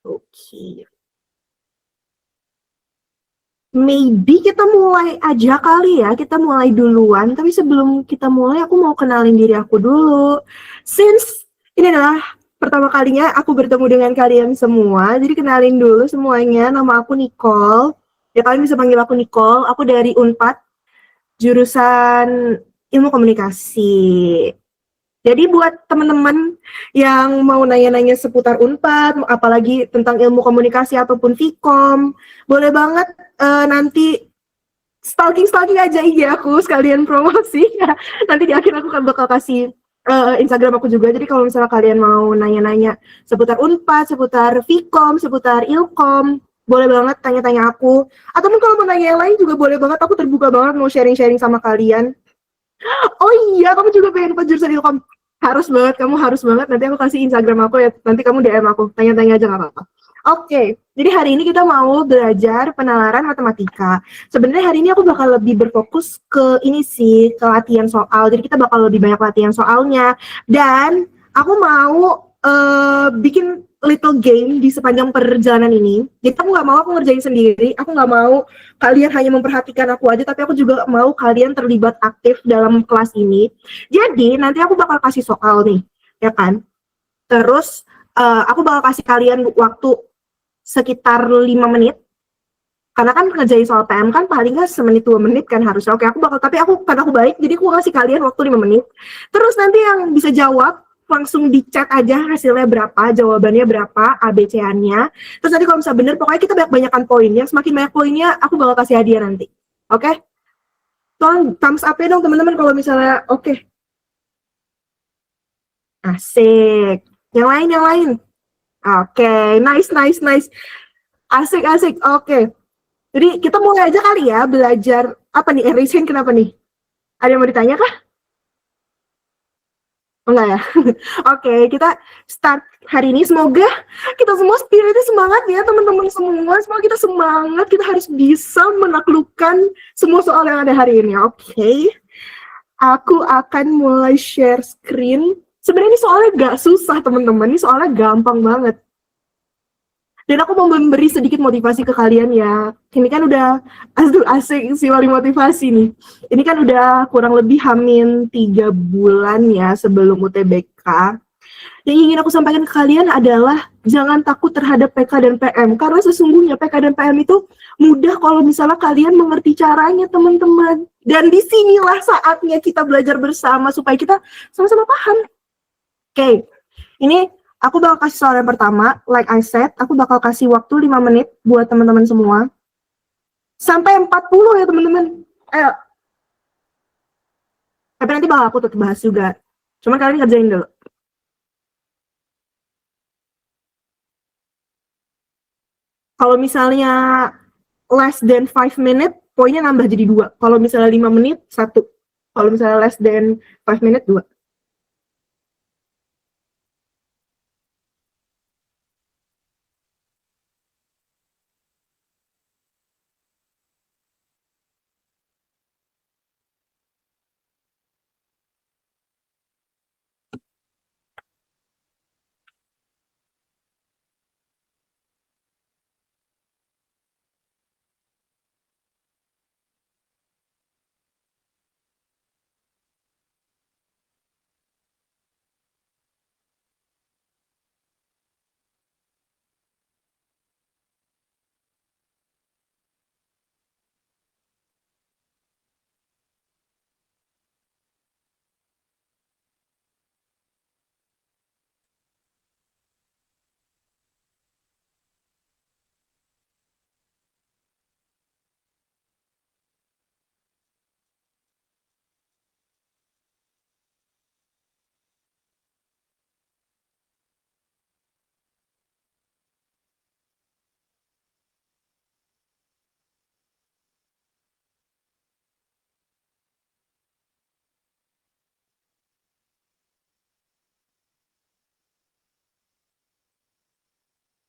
Oke. Maybe kita mulai aja kali ya, kita mulai duluan. Tapi sebelum kita mulai, aku mau kenalin diri aku dulu. Since ini adalah pertama kalinya aku bertemu dengan kalian semua, jadi kenalin dulu semuanya. Nama aku Nicole. Ya kalian bisa panggil aku Nicole. Aku dari Unpad, jurusan Ilmu Komunikasi. Jadi buat teman-teman yang mau nanya-nanya seputar Unpad, apalagi tentang ilmu komunikasi ataupun Vkom, boleh banget nanti stalking aja IG aku sekalian promosi. Nanti di akhir aku kan bakal kasih Instagram aku juga. Jadi kalau misalnya kalian mau nanya-nanya seputar Unpad, seputar Vkom, seputar Ilkom, boleh banget tanya-tanya aku. Ataupun kalau mau nanya yang lain juga boleh banget. Aku terbuka banget mau sharing-sharing sama kalian. Oh iya, kamu juga pengen ikut jurusan Ilkom. Harus banget, kamu harus banget. Nanti aku kasih Instagram aku ya. Nanti kamu DM aku, tanya-tanya aja nggak apa-apa. Oke, jadi hari ini kita mau belajar penalaran matematika. Sebenarnya hari ini aku bakal lebih berfokus ke ini sih, ke latihan soal. Jadi kita bakal lebih banyak latihan soalnya. Dan aku mau bikin little game di sepanjang perjalanan ini. Jadi aku nggak mau aku ngerjain sendiri. Aku nggak mau kalian hanya memperhatikan aku aja, tapi aku juga mau kalian terlibat aktif dalam kelas ini. Jadi nanti aku bakal kasih soal nih, ya kan? Terus aku bakal kasih kalian waktu sekitar 5 menit. Karena kan ngerjain soal PM kan paling nggak semenit 2 menit kan harusnya. Oke, aku bakal, tapi aku karena aku baik, jadi aku kasih kalian waktu 5 menit. Terus nanti yang bisa jawab langsung di chat aja hasilnya berapa, jawabannya berapa, ABC-nya. Terus nanti kalau misalnya bener, pokoknya kita banyak-banyakan poinnya. Semakin banyak poinnya, aku bakal kasih hadiah nanti. Oke? Tolong thumbs up ya dong teman-teman kalau misalnya oke. Asik. Yang lain, yang lain. Oke, nice, nice, nice. Asik, asik. Oke. Jadi kita mulai aja kali ya belajar apa nih? Resign kenapa nih? Ada yang mau ditanya kah? Enggak ya? Oke, kita start hari ini. Semoga kita semua spiritnya semangat ya teman-teman semua. Semoga kita semangat. Kita harus bisa menaklukkan semua soal yang ada hari ini. Oke. Aku akan mulai share screen. Sebenarnya ini soalnya gak susah teman-teman. Ini soalnya gampang banget. Dan aku mau memberi sedikit motivasi ke kalian ya. Ini kan udah asik si wali motivasi nih. Ini kan udah kurang lebih hamin 3 bulan ya sebelum UTBK. Yang ingin aku sampaikan ke kalian adalah jangan takut terhadap PK dan PM. Karena sesungguhnya PK dan PM itu mudah kalau misalnya kalian mengerti caranya teman-teman. Dan disinilah saatnya kita belajar bersama supaya kita sama-sama paham. Oke, ini aku bakal kasih soal yang pertama. Like I said, aku bakal kasih waktu 5 menit buat teman-teman semua. Sampai 40 ya teman-teman. Ayo. Tapi nanti bakal aku tetap bahas juga. Cuman kalian ngerjain dulu. Kalau misalnya less than 5 minute, poinnya nambah jadi 2. Kalau misalnya 5 menit, 1. Kalau misalnya less than 5 minute, 2.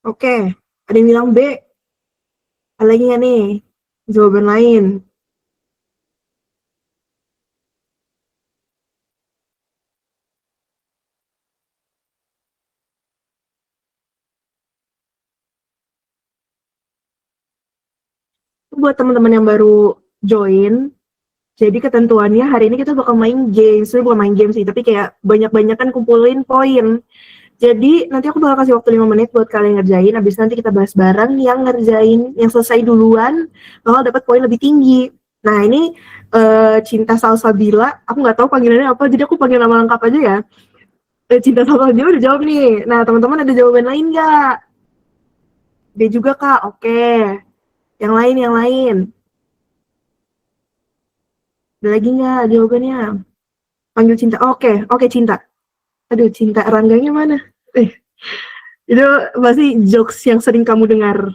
Oke, ada yang bilang B. Ada lagi nggak nih? Jawaban lain. buat teman-teman yang baru join, jadi ketentuannya hari ini kita bakal main game. Sebenarnya bukan main game sih, tapi kayak banyak-banyakan kumpulin poin. Jadi nanti aku bakal kasih waktu 5 menit buat kalian ngerjain. Abis nanti kita bahas bareng yang ngerjain, yang selesai duluan bakal dapat poin lebih tinggi. Nah ini Cinta Salsabila, aku nggak tahu panggilannya apa, jadi aku panggil nama lengkap aja ya. Cinta Salsabila udah jawab nih. Nah teman-teman ada jawaban lain nggak? Dia juga kak, oke. Yang lain, yang lain. Ada lagi nggak jawabannya? Panggil Cinta, oke, oke Cinta. Aduh Cinta, Rangganya mana? Eh, itu pasti jokes yang sering kamu dengar.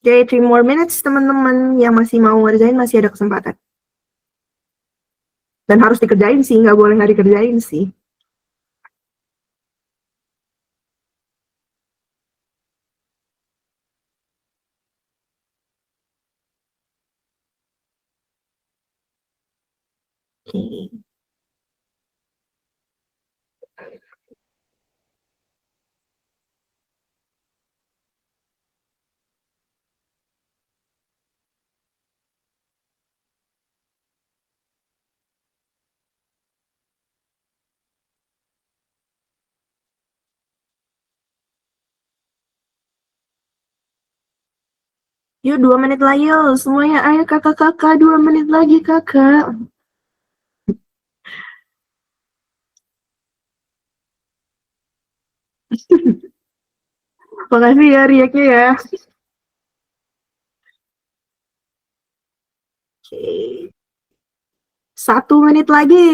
Oke, okay, 3 more minutes teman-teman yang masih mau ngerjain masih ada kesempatan. Dan harus dikerjain sih, nggak boleh nggak dikerjain sih. Okay. Yuk 2 menit lagi yuk semuanya. Ayo kakak-kakak 2 menit lagi kakak. Makasih ya riaknya ya. Oke. Okay. 1 menit lagi.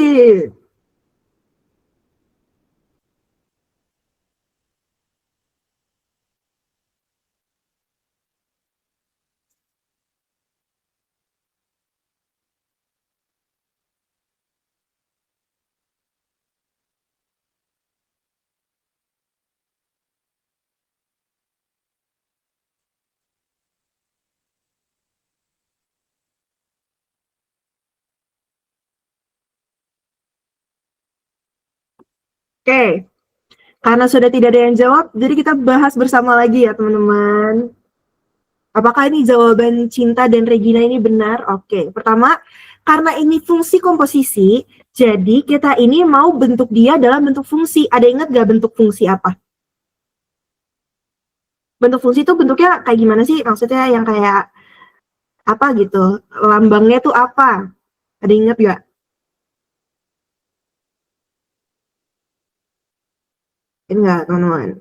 Oke. Okay. Karena sudah tidak ada yang jawab, jadi kita bahas bersama lagi ya teman-teman. Apakah ini jawaban Cinta dan Regina ini benar? Oke, pertama, karena ini fungsi komposisi, jadi kita ini mau bentuk dia dalam bentuk fungsi. Ada ingat gak bentuk fungsi apa? Bentuk fungsi itu bentuknya kayak gimana sih? Maksudnya yang kayak apa gitu? Lambangnya tuh apa? Ada ingat gak? Enggak, teman-teman.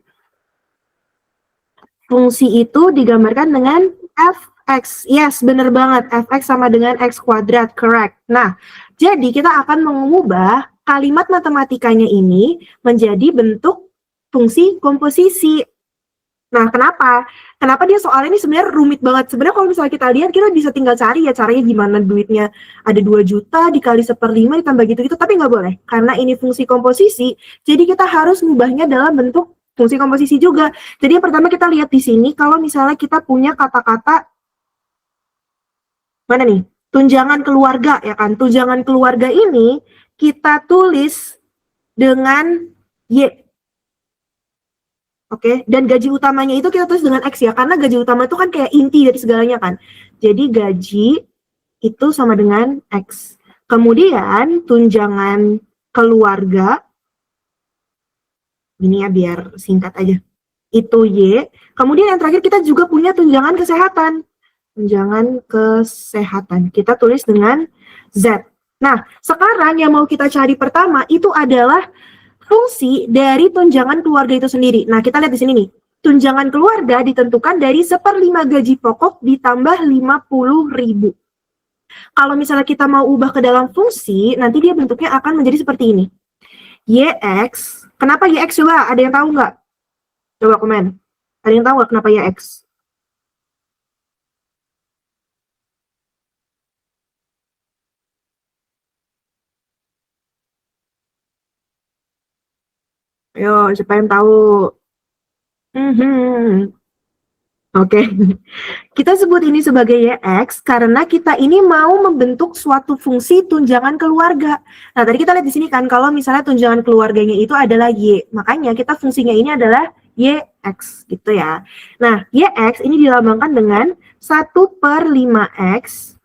Fungsi itu digambarkan dengan fx. Yes, bener banget. Fx sama dengan x kuadrat, correct. Nah, jadi kita akan mengubah kalimat matematikanya ini menjadi bentuk fungsi komposisi. Nah, kenapa? Kenapa dia soal ini sebenarnya rumit banget. Sebenarnya kalau misalnya kita lihat, kita bisa tinggal cari ya caranya gimana duitnya. Ada 2 juta dikali 1/5 ditambah gitu-gitu, tapi nggak boleh. Karena ini fungsi komposisi, jadi kita harus mengubahnya dalam bentuk fungsi komposisi juga. Jadi yang pertama kita lihat di sini, kalau misalnya kita punya kata-kata, mana nih? Tunjangan keluarga, ya kan? Tunjangan keluarga ini kita tulis dengan Y. Oke, dan gaji utamanya itu kita tulis dengan X ya, karena gaji utama itu kan kayak inti dari segalanya kan. Jadi gaji itu sama dengan X. Kemudian tunjangan keluarga, ini ya biar singkat aja, itu Y. Kemudian yang terakhir kita juga punya tunjangan kesehatan. Tunjangan kesehatan, kita tulis dengan Z. Nah, sekarang yang mau kita cari pertama itu adalah fungsi dari tunjangan keluarga itu sendiri. Nah, kita lihat di sini nih. Tunjangan keluarga ditentukan dari 1/5 gaji pokok ditambah 50.000. Kalau misalnya kita mau ubah ke dalam fungsi, nanti dia bentuknya akan menjadi seperti ini. YX, kenapa YX coba? Ada yang tahu nggak? Coba komen. Ada yang tahu nggak kenapa YX? Ayo, siapa yang tahu? Mhm. Oke, kita sebut ini sebagai YX karena kita ini mau membentuk suatu fungsi tunjangan keluarga. Nah, tadi kita lihat di sini kan, kalau misalnya tunjangan keluarganya itu adalah Y, makanya kita fungsinya ini adalah YX, gitu ya. Nah, YX ini dilambangkan dengan 1/5X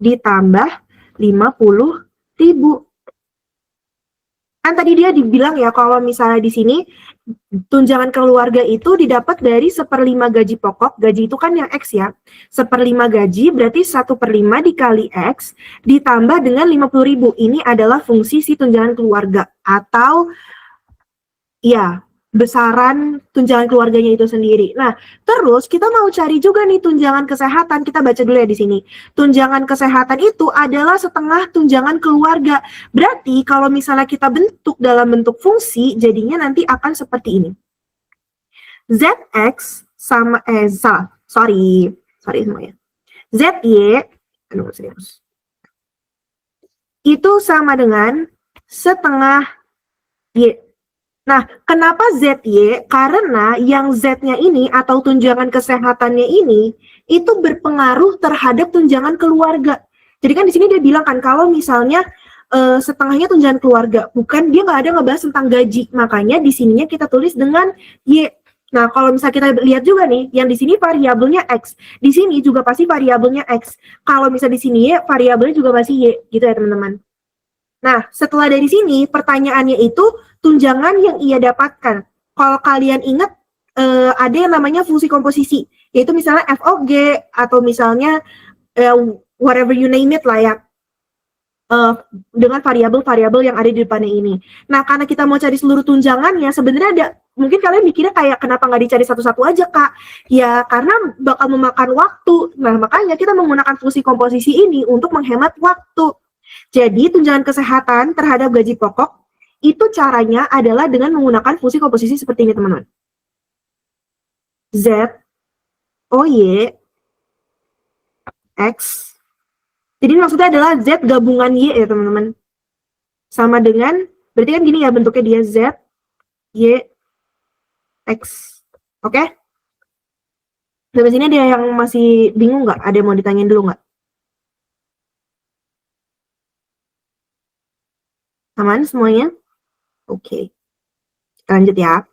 ditambah 50.000. Kan tadi dia dibilang ya, kalau misalnya di sini tunjangan keluarga itu didapat dari 1/5 gaji pokok. Gaji itu kan yang X ya. 1/5 gaji berarti 1/5 dikali X ditambah dengan 50.000. Ini adalah fungsi si tunjangan keluarga atau ya besaran tunjangan keluarganya itu sendiri. Nah, terus kita mau cari juga nih tunjangan kesehatan. Kita baca dulu ya di sini. Tunjangan kesehatan itu adalah setengah tunjangan keluarga. Berarti kalau misalnya kita bentuk dalam bentuk fungsi, jadinya nanti akan seperti ini. ZX sama sorry semuanya. ZY serius. Itu sama dengan setengah Y. Nah, kenapa ZY? Karena yang Z-nya ini atau tunjangan kesehatannya ini itu berpengaruh terhadap tunjangan keluarga. Jadi kan di sini dia bilang kan kalau misalnya setengahnya tunjangan keluarga, bukan dia nggak ada ngebahas tentang gaji. Makanya di sininya kita tulis dengan Y. Nah, kalau misalnya kita lihat juga nih, yang di sini variabelnya X. Di sini juga pasti variabelnya X. Kalau misalnya di sini Y, variabelnya juga pasti Y, gitu ya teman-teman. Nah, setelah dari sini, pertanyaannya itu tunjangan yang ia dapatkan. Kalau kalian ingat, ada yang namanya fungsi komposisi, yaitu misalnya FOG, atau misalnya whatever you name it lah ya, dengan variabel-variabel yang ada di depannya ini. Nah, karena kita mau cari seluruh tunjangannya, sebenarnya ada, mungkin kalian mikirnya kayak, kenapa nggak dicari satu-satu aja, Kak? Ya, karena bakal memakan waktu. Nah, makanya kita menggunakan fungsi komposisi ini untuk menghemat waktu. Jadi tunjangan kesehatan terhadap gaji pokok itu caranya adalah dengan menggunakan fungsi komposisi seperti ini teman-teman. Z, O, Y, X. Jadi maksudnya adalah Z gabungan Y ya teman-teman. Sama dengan, berarti kan gini ya bentuknya dia Z, Y, X. Oke? Sampai sini ada yang masih bingung nggak? Ada yang mau ditanyain dulu nggak? Aman semuanya? Oke. Lanjut ya.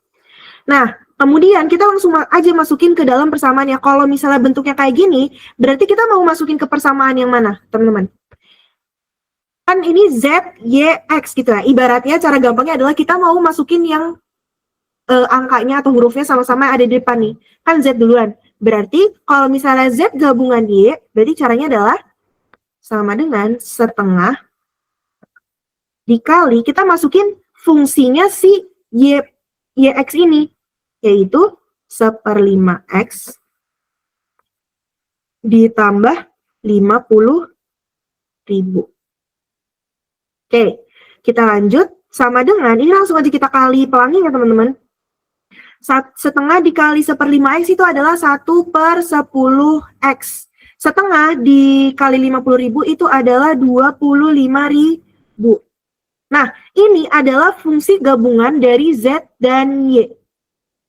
Nah, kemudian kita langsung aja masukin ke dalam persamaannya. Kalau misalnya bentuknya kayak gini, berarti kita mau masukin ke persamaan yang mana, teman-teman? Kan ini Z, Y, X gitu ya. Ibaratnya cara gampangnya adalah kita mau masukin yang angkanya atau hurufnya sama-sama ada di depan nih. Kan Z duluan. Berarti kalau misalnya Z gabungan Y, berarti caranya adalah sama dengan setengah dikali kita masukin fungsinya si YX ini, yaitu 1/5X ditambah 50.000. Oke, kita lanjut sama dengan, ini langsung aja kita kali pelangi ya teman-teman. Setengah dikali 1/5X itu adalah 1/10X. Setengah dikali 50.000 itu adalah 25.000. Nah, ini adalah fungsi gabungan dari Z dan Y.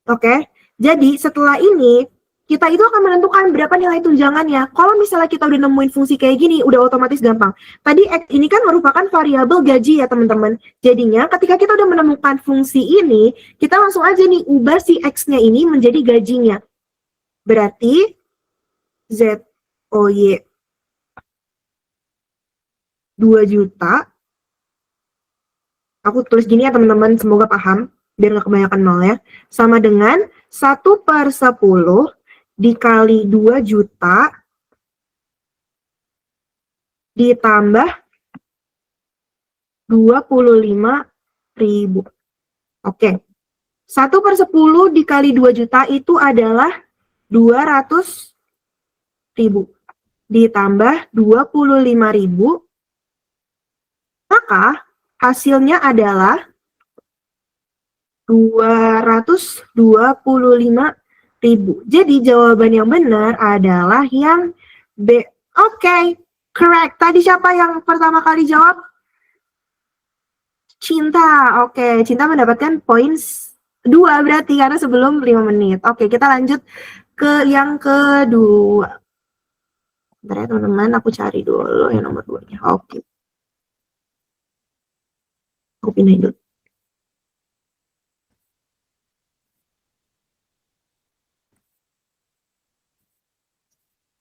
Oke, jadi setelah ini, kita itu akan menentukan berapa nilai tunjangannya. Kalau misalnya kita udah nemuin fungsi kayak gini, udah otomatis gampang. Tadi X ini kan merupakan variabel gaji ya teman-teman. Jadinya ketika kita udah menemukan fungsi ini, kita langsung aja nih ubah si X-nya ini menjadi gajinya. Berarti Z, O, Y 2 juta. Aku tulis gini ya teman-teman, semoga paham, biar nggak kebanyakan nol ya. Sama dengan 1/10 dikali 2 juta ditambah 25.000. Oke. 1/10 dikali 2 juta itu adalah 200.000 ditambah 25.000, maka hasilnya adalah 225.000. Jadi jawaban yang benar adalah yang B. Oke, correct. Tadi siapa yang pertama kali jawab? Cinta. Oke, Cinta mendapatkan poin 2 berarti karena sebelum 5 menit. Oke, kita lanjut ke yang kedua. Bentar ya teman-teman, aku cari dulu yang nomor 2-nya. Oke, aku pindahin dulu.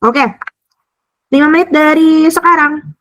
Oke, 5 menit dari sekarang.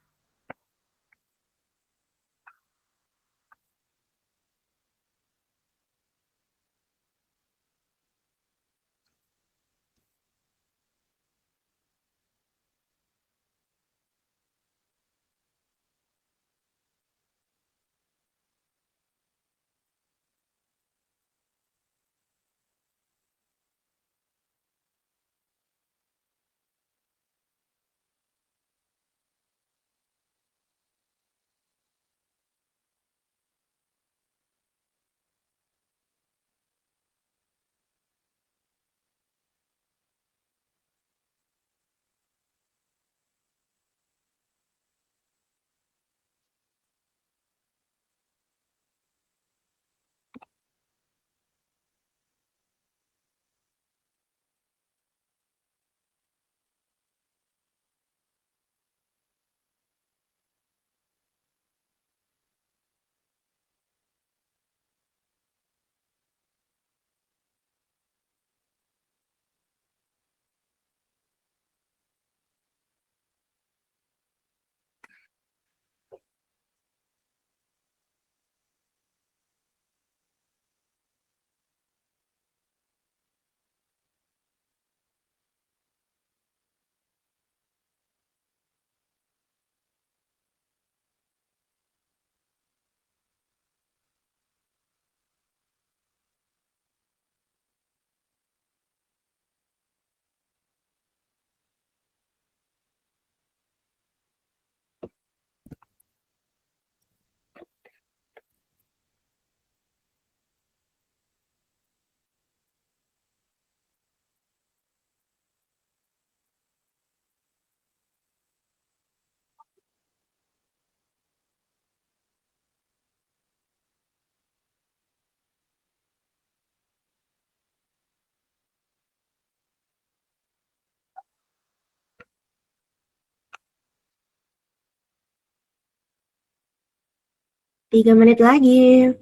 Tiga menit lagi.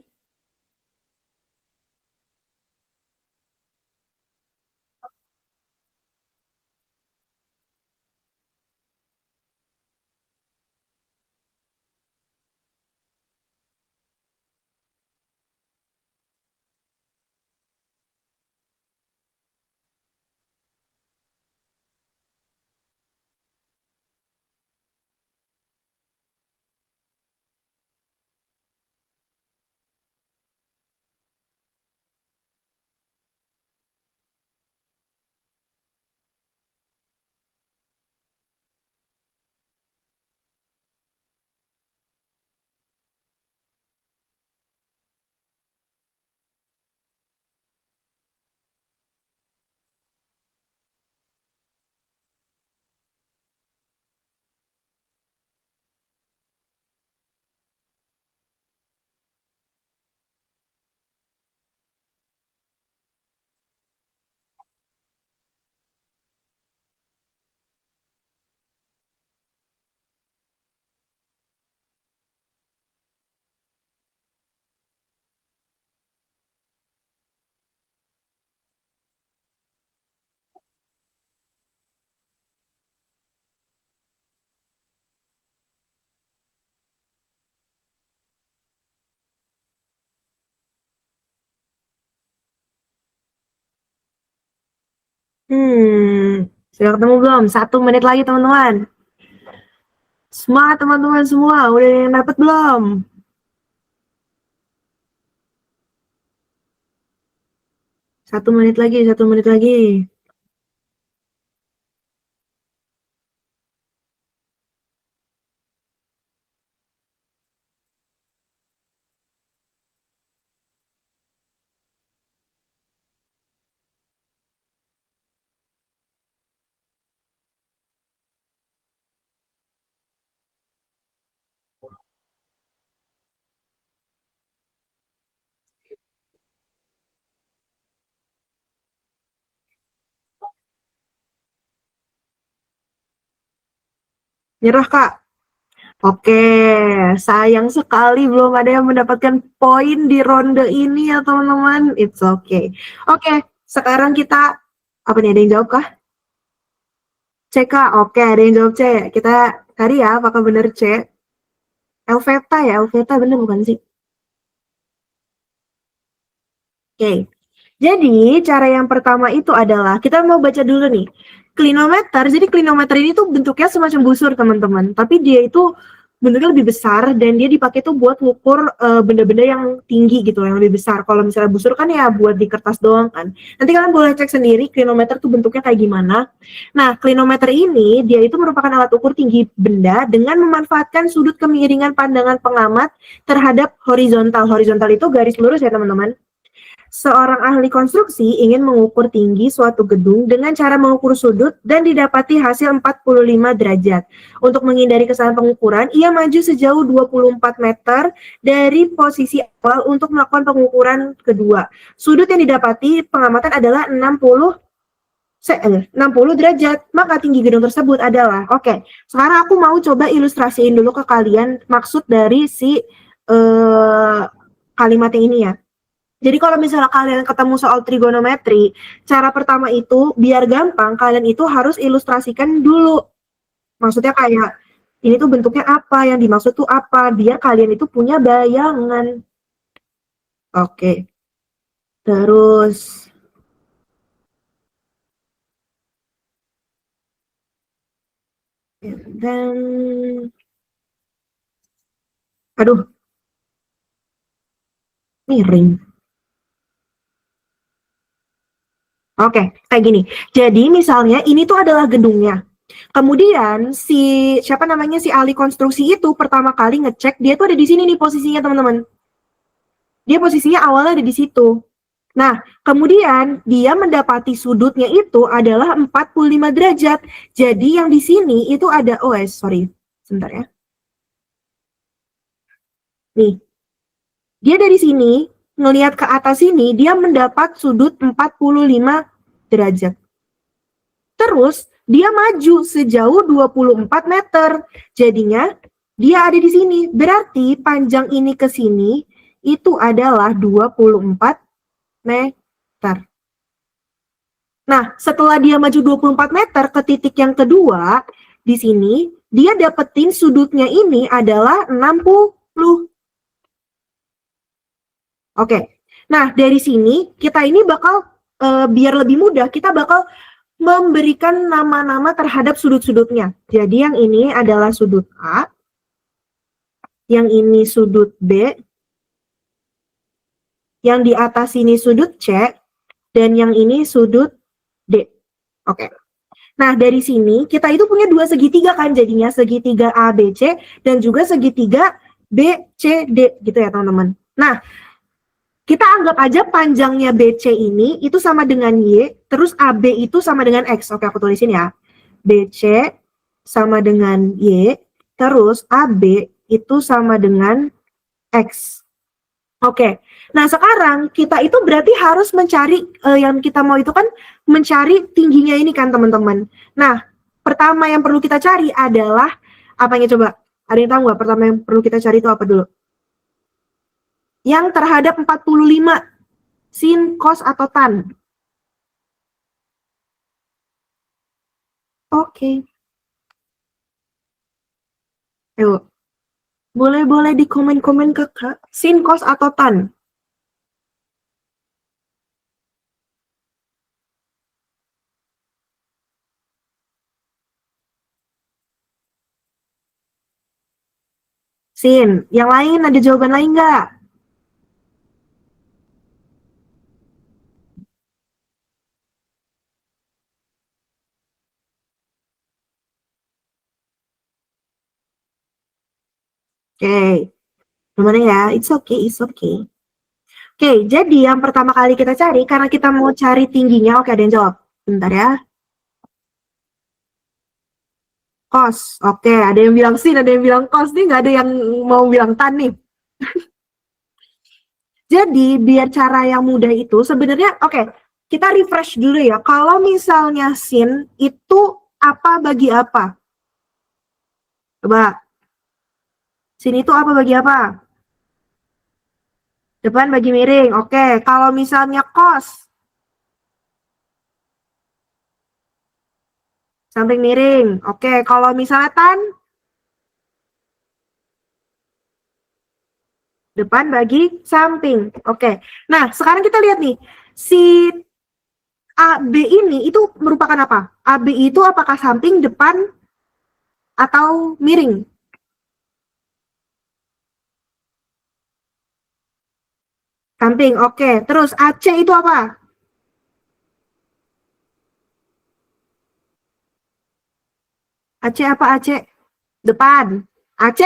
Sudah ketemu belum? 1 menit lagi teman-teman. Semangat teman-teman semua. Udah yang dapat belum? 1 menit lagi, 1 menit lagi. Nyerah, Kak. Oke, sayang sekali belum ada yang mendapatkan poin di ronde ini ya teman-teman. It's okay. Oke, sekarang kita apa nih, ada yang jawab kah? C, Kak. Oke, ada yang jawab C. Kita cari ya apakah benar C. Elveta ya, Elveta bener bukan sih? Oke. Jadi, cara yang pertama itu adalah kita mau baca dulu nih. Klinometer. Jadi klinometer ini tuh bentuknya semacam busur, teman-teman. Tapi dia itu bentuknya lebih besar dan dia dipakai tuh buat ngukur benda-benda yang tinggi gitu, yang lebih besar. Kalau misalnya busur kan ya buat di kertas doang kan. Nanti kalian boleh cek sendiri klinometer tuh bentuknya kayak gimana. Nah, klinometer ini dia itu merupakan alat ukur tinggi benda dengan memanfaatkan sudut kemiringan pandangan pengamat terhadap horizontal. Horizontal itu garis lurus ya, teman-teman. Seorang ahli konstruksi ingin mengukur tinggi suatu gedung dengan cara mengukur sudut dan didapati hasil 45 derajat. Untuk menghindari kesalahan pengukuran, ia maju sejauh 24 meter dari posisi awal untuk melakukan pengukuran kedua. Sudut yang didapati pengamatan adalah 60 derajat, maka tinggi gedung tersebut adalah, oke, sekarang aku mau coba ilustrasiin dulu ke kalian maksud dari si kalimatnya ini ya. Jadi kalau misalnya kalian ketemu soal trigonometri, cara pertama itu biar gampang kalian itu harus ilustrasikan dulu. Maksudnya kayak ini tuh bentuknya apa, yang dimaksud tuh apa, biar kalian itu punya bayangan. Oke. Terus dan aduh, miring. Oke, kayak gini. Jadi misalnya ini tuh adalah gedungnya. Kemudian si siapa namanya si ahli konstruksi itu pertama kali ngecek dia tuh ada di sini nih posisinya, teman-teman. Dia posisinya awalnya ada di situ. Nah, kemudian dia mendapati sudutnya itu adalah 45 derajat. Jadi yang di sini itu ada, sorry, sebentar ya. Nih, dia dari sini, ngelihat ke atas sini, dia mendapat sudut 45 derajat. Terus, dia maju sejauh 24 meter. Jadinya, dia ada di sini. Berarti panjang ini ke sini, itu adalah 24 meter. Nah, setelah dia maju 24 meter ke titik yang kedua, di sini, dia dapetin sudutnya ini adalah 60. Oke. Nah, dari sini, kita ini bakal, biar lebih mudah, kita bakal memberikan nama-nama terhadap sudut-sudutnya. Jadi yang ini adalah sudut A, yang ini sudut B, yang di atas ini sudut C, dan yang ini sudut D. Oke. Nah, dari sini kita itu punya dua segitiga kan, jadinya segitiga ABC dan juga segitiga BCD gitu ya, teman-teman. Nah, kita anggap aja panjangnya BC ini itu sama dengan Y, terus AB itu sama dengan X. Oke, aku tulisin ya. BC sama dengan Y, terus AB itu sama dengan X. Oke, nah sekarang kita itu berarti harus mencari, yang kita mau itu kan mencari tingginya ini kan, teman-teman. Nah, pertama yang perlu kita cari adalah, apanya coba? Ada yang tahu nggak pertama yang perlu kita cari itu apa dulu? Yang terhadap 45, sin, cos, atau tan. Oke. Ayo, boleh-boleh di komen-komen kakak, sin, cos, atau tan. Sin, yang lain ada jawaban lain nggak? Oke, gimana ya? It's okay, it's okay. Oke, jadi yang pertama kali kita cari, karena kita mau cari tingginya, oke ada yang jawab. Bentar ya. Cos, oke, ada yang bilang sin, ada yang bilang cos, nih nggak ada yang mau bilang tan nih. Jadi, biar cara yang mudah itu, sebenarnya, oke, kita refresh dulu ya. Kalau misalnya sin, itu apa bagi apa? Coba. Sini tuh apa bagi apa? Depan bagi miring. Oke, kalau misalnya cos, samping miring. Oke, kalau misalnya tan, depan bagi samping. Oke. Nah, sekarang kita lihat nih. Si AB ini itu merupakan apa? AB itu apakah samping, depan, atau miring? Samping, oke. Terus AC itu apa? AC apa AC? Depan. AC.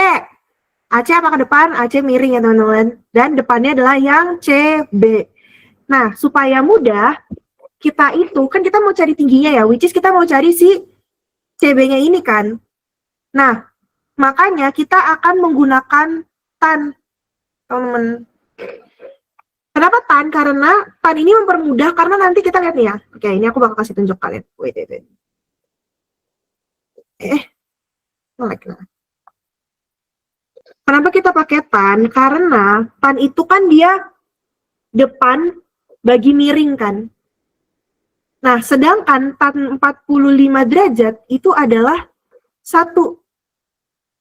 AC apa ke depan? AC miring ya teman-teman. Dan depannya adalah yang CB. Nah, supaya mudah, kita itu, kan kita mau cari tingginya ya, which is kita mau cari si CB-nya ini kan. Nah, makanya kita akan menggunakan tan, teman-teman. Kenapa tan? Karena tan ini mempermudah, karena nanti kita lihat nih ya. Oke, ini aku bakal kasih tunjuk kalian. Wait. Like nah. Kenapa kita pakai tan? Karena tan itu kan dia depan bagi miring kan. Nah, sedangkan tan 45 derajat itu adalah 1.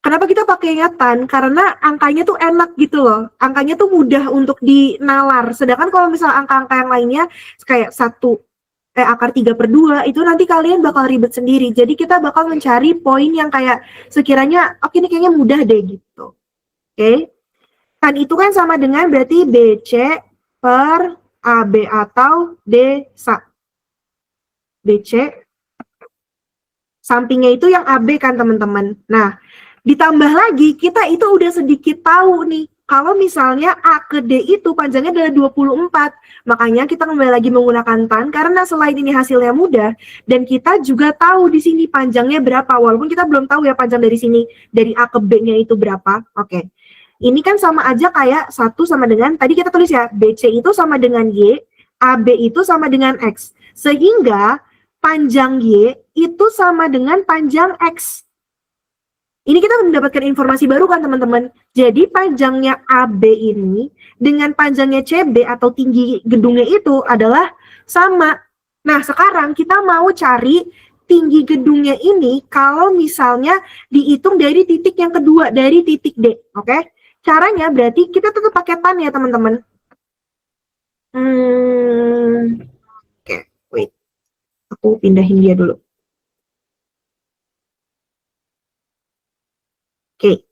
Kenapa kita pakainya tan? Karena angkanya tuh enak gitu loh. Angkanya tuh mudah untuk dinalar. Sedangkan kalau misalnya angka-angka yang lainnya kayak 1 akar 3/2 itu nanti kalian bakal ribet sendiri. Jadi kita bakal mencari poin yang kayak sekiranya oke ini kayaknya mudah deh gitu. Oke. Tan itu kan sama dengan berarti BC per AB atau D/SA. BC sampingnya itu yang AB kan teman-teman. Nah, ditambah lagi kita itu udah sedikit tahu nih kalau misalnya A ke D itu panjangnya adalah 24. Makanya kita kembali lagi menggunakan tan karena selain ini hasilnya mudah dan kita juga tahu di sini panjangnya berapa walaupun kita belum tahu ya panjang dari sini dari A ke B-nya itu berapa. Oke. Ini kan sama aja kayak 1 sama dengan tadi kita tulis ya BC itu sama dengan Y, AB itu sama dengan X. Sehingga panjang Y itu sama dengan panjang X. Ini kita mendapatkan informasi baru kan teman-teman. Jadi panjangnya AB ini dengan panjangnya CB atau tinggi gedungnya itu adalah sama. Nah sekarang kita mau cari tinggi gedungnya ini kalau misalnya dihitung dari titik yang kedua, dari titik D. Oke? Caranya berarti kita tetap pakai tan ya teman-teman. Oke, wait. Aku pindahin dia dulu. Oke,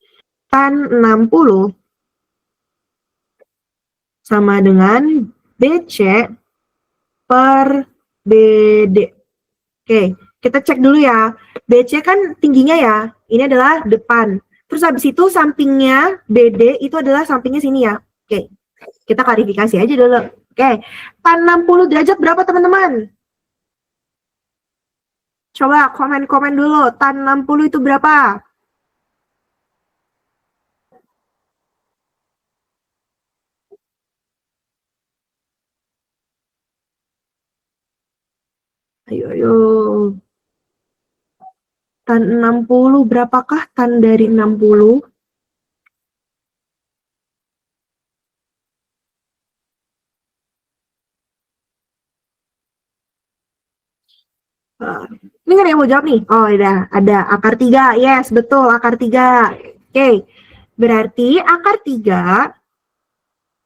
tan 60 sama dengan BC per BD. Oke, kita cek dulu ya. BC kan tingginya ya, ini adalah depan. Terus habis itu sampingnya BD itu adalah sampingnya sini ya. Oke, kita klarifikasi aja dulu. Oke, tan 60 derajat berapa teman-teman? Coba komen-komen dulu, tan 60 itu berapa? Ayo. Tan 60, berapakah tan dari 60? Ini kan yang mau jawab nih? Oh, ada akar 3. Yes, betul, akar 3. Oke, berarti akar 3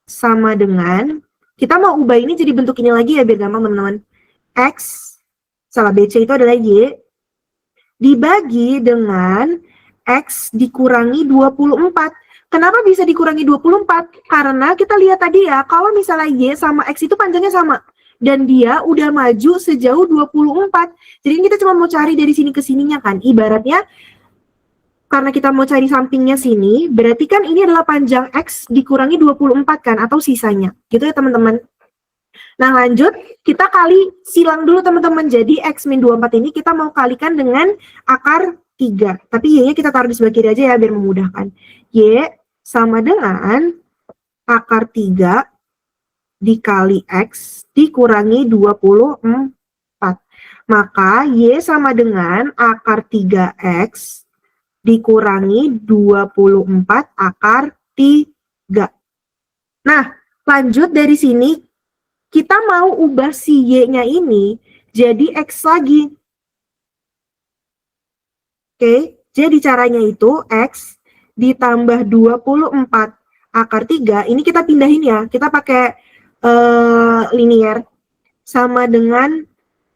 sama dengan, kita mau ubah ini jadi bentuk ini lagi ya, biar gampang teman-teman. X, salah BC itu adalah Y, dibagi dengan X dikurangi 24. Kenapa bisa dikurangi 24? Karena kita lihat tadi ya, kalau misalnya Y sama X itu panjangnya sama. Dan dia udah maju sejauh 24. Jadi kita cuma mau cari dari sini ke sininya kan. Ibaratnya, karena kita mau cari sampingnya sini, berarti kan ini adalah panjang X dikurangi 24 kan, atau sisanya. Gitu ya teman-teman. Nah lanjut, kita kali silang dulu teman-teman. Jadi X min 24 ini kita mau kalikan dengan akar 3. Tapi Y-nya kita taruh di sebelah kiri aja ya, biar memudahkan. Y sama dengan akar 3 dikali X dikurangi 24. Maka Y sama dengan akar 3X dikurangi 24 akar 3. Nah, lanjut dari sini, kita mau ubah si Y-nya ini jadi X lagi. Oke, jadi caranya itu X ditambah 24 akar 3, ini kita pindahin ya, kita pakai linear, sama dengan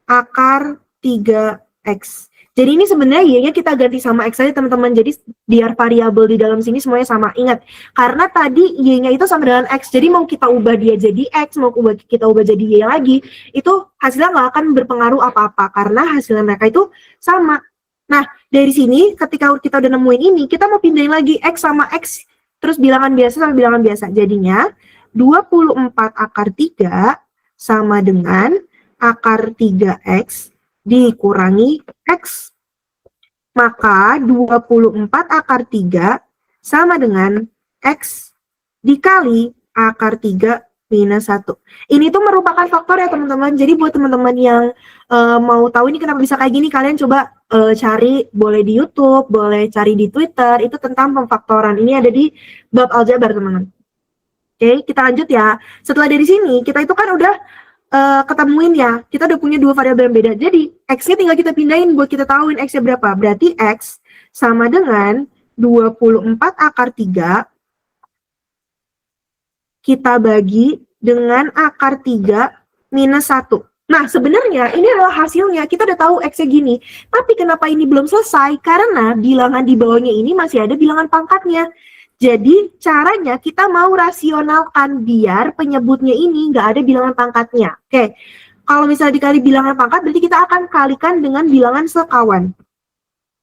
akar 3X. Jadi ini sebenarnya Y-nya kita ganti sama X aja teman-teman, jadi biar variabel di dalam sini semuanya sama. Ingat, karena tadi Y-nya itu sama dengan X, jadi mau kita ubah dia jadi X, mau kita ubah jadi Y lagi, itu hasilnya nggak akan berpengaruh apa-apa, karena hasilnya mereka itu sama. Nah, dari sini ketika kita udah nemuin ini, kita mau pindahin lagi X sama X, terus bilangan biasa sama bilangan biasa. Jadinya 24 akar 3 sama dengan akar 3X dikurangi X. Maka 24 akar 3 sama dengan X dikali akar 3 minus 1. Ini tuh merupakan faktor ya teman-teman. Jadi buat teman-teman yang mau tahu ini kenapa bisa kayak gini, kalian coba cari, boleh di YouTube, boleh cari di Twitter, itu tentang pemfaktoran. Ini ada di bab aljabar teman-teman. Oke, kita lanjut ya. Setelah dari sini, kita itu kan udah ketemuin ya, kita udah punya dua variabel yang beda. Jadi, X-nya tinggal kita pindahin buat kita tahuin X-nya berapa. Berarti X sama dengan 24 akar 3, kita bagi dengan akar 3 minus 1. Nah, sebenarnya ini adalah hasilnya. Kita udah tahu X-nya gini. Tapi kenapa ini belum selesai? Karena bilangan di bawahnya ini masih ada bilangan pangkatnya. Jadi caranya kita mau rasionalkan biar penyebutnya ini nggak ada bilangan pangkatnya. Oke, kalau misalnya dikali bilangan pangkat, berarti kita akan kalikan dengan bilangan sekawan.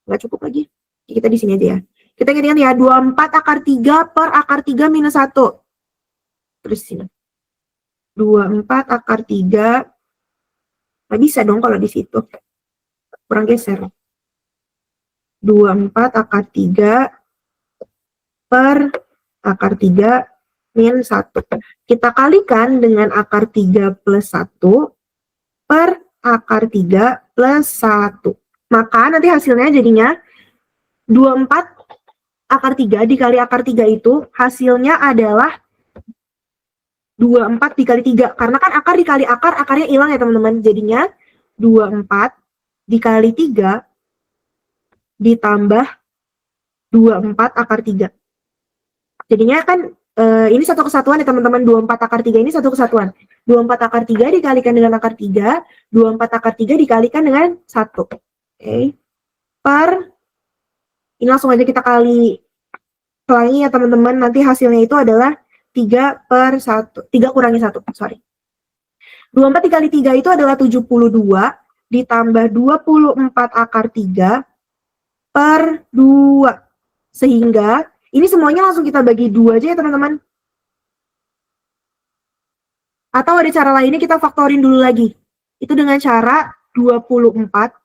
Nggak cukup lagi. Kita di sini aja ya. Kita ingat ya, 24 akar 3 per akar 3 minus 1. Terus sini. 24 akar 3. Nggak bisa dong kalau di situ. Kurang geser. 24 akar 3 per akar 3 min 1. Kita kalikan dengan akar 3 plus 1 per akar 3 plus 1. Maka nanti hasilnya jadinya 24 akar 3 dikali akar 3 itu hasilnya adalah 24 dikali 3. Karena kan akar dikali akar, akarnya hilang ya teman-teman. Jadinya 24 dikali 3 ditambah 24 akar 3. Jadinya kan ini satu kesatuan ya teman-teman, 24 akar 3 ini satu kesatuan. 24 akar 3 dikalikan dengan akar 3, 24 akar 3 dikalikan dengan 1. Oke. Per, ini langsung aja kita kali pelangi ya teman-teman, nanti hasilnya itu adalah 3 per 1, 3 kurangi 1, sorry. 24 dikali 3 itu adalah 72, ditambah 24 akar 3 per 2. Sehingga ini semuanya langsung kita bagi 2 aja ya teman-teman. Atau ada cara lainnya, kita faktorin dulu lagi. Itu dengan cara 24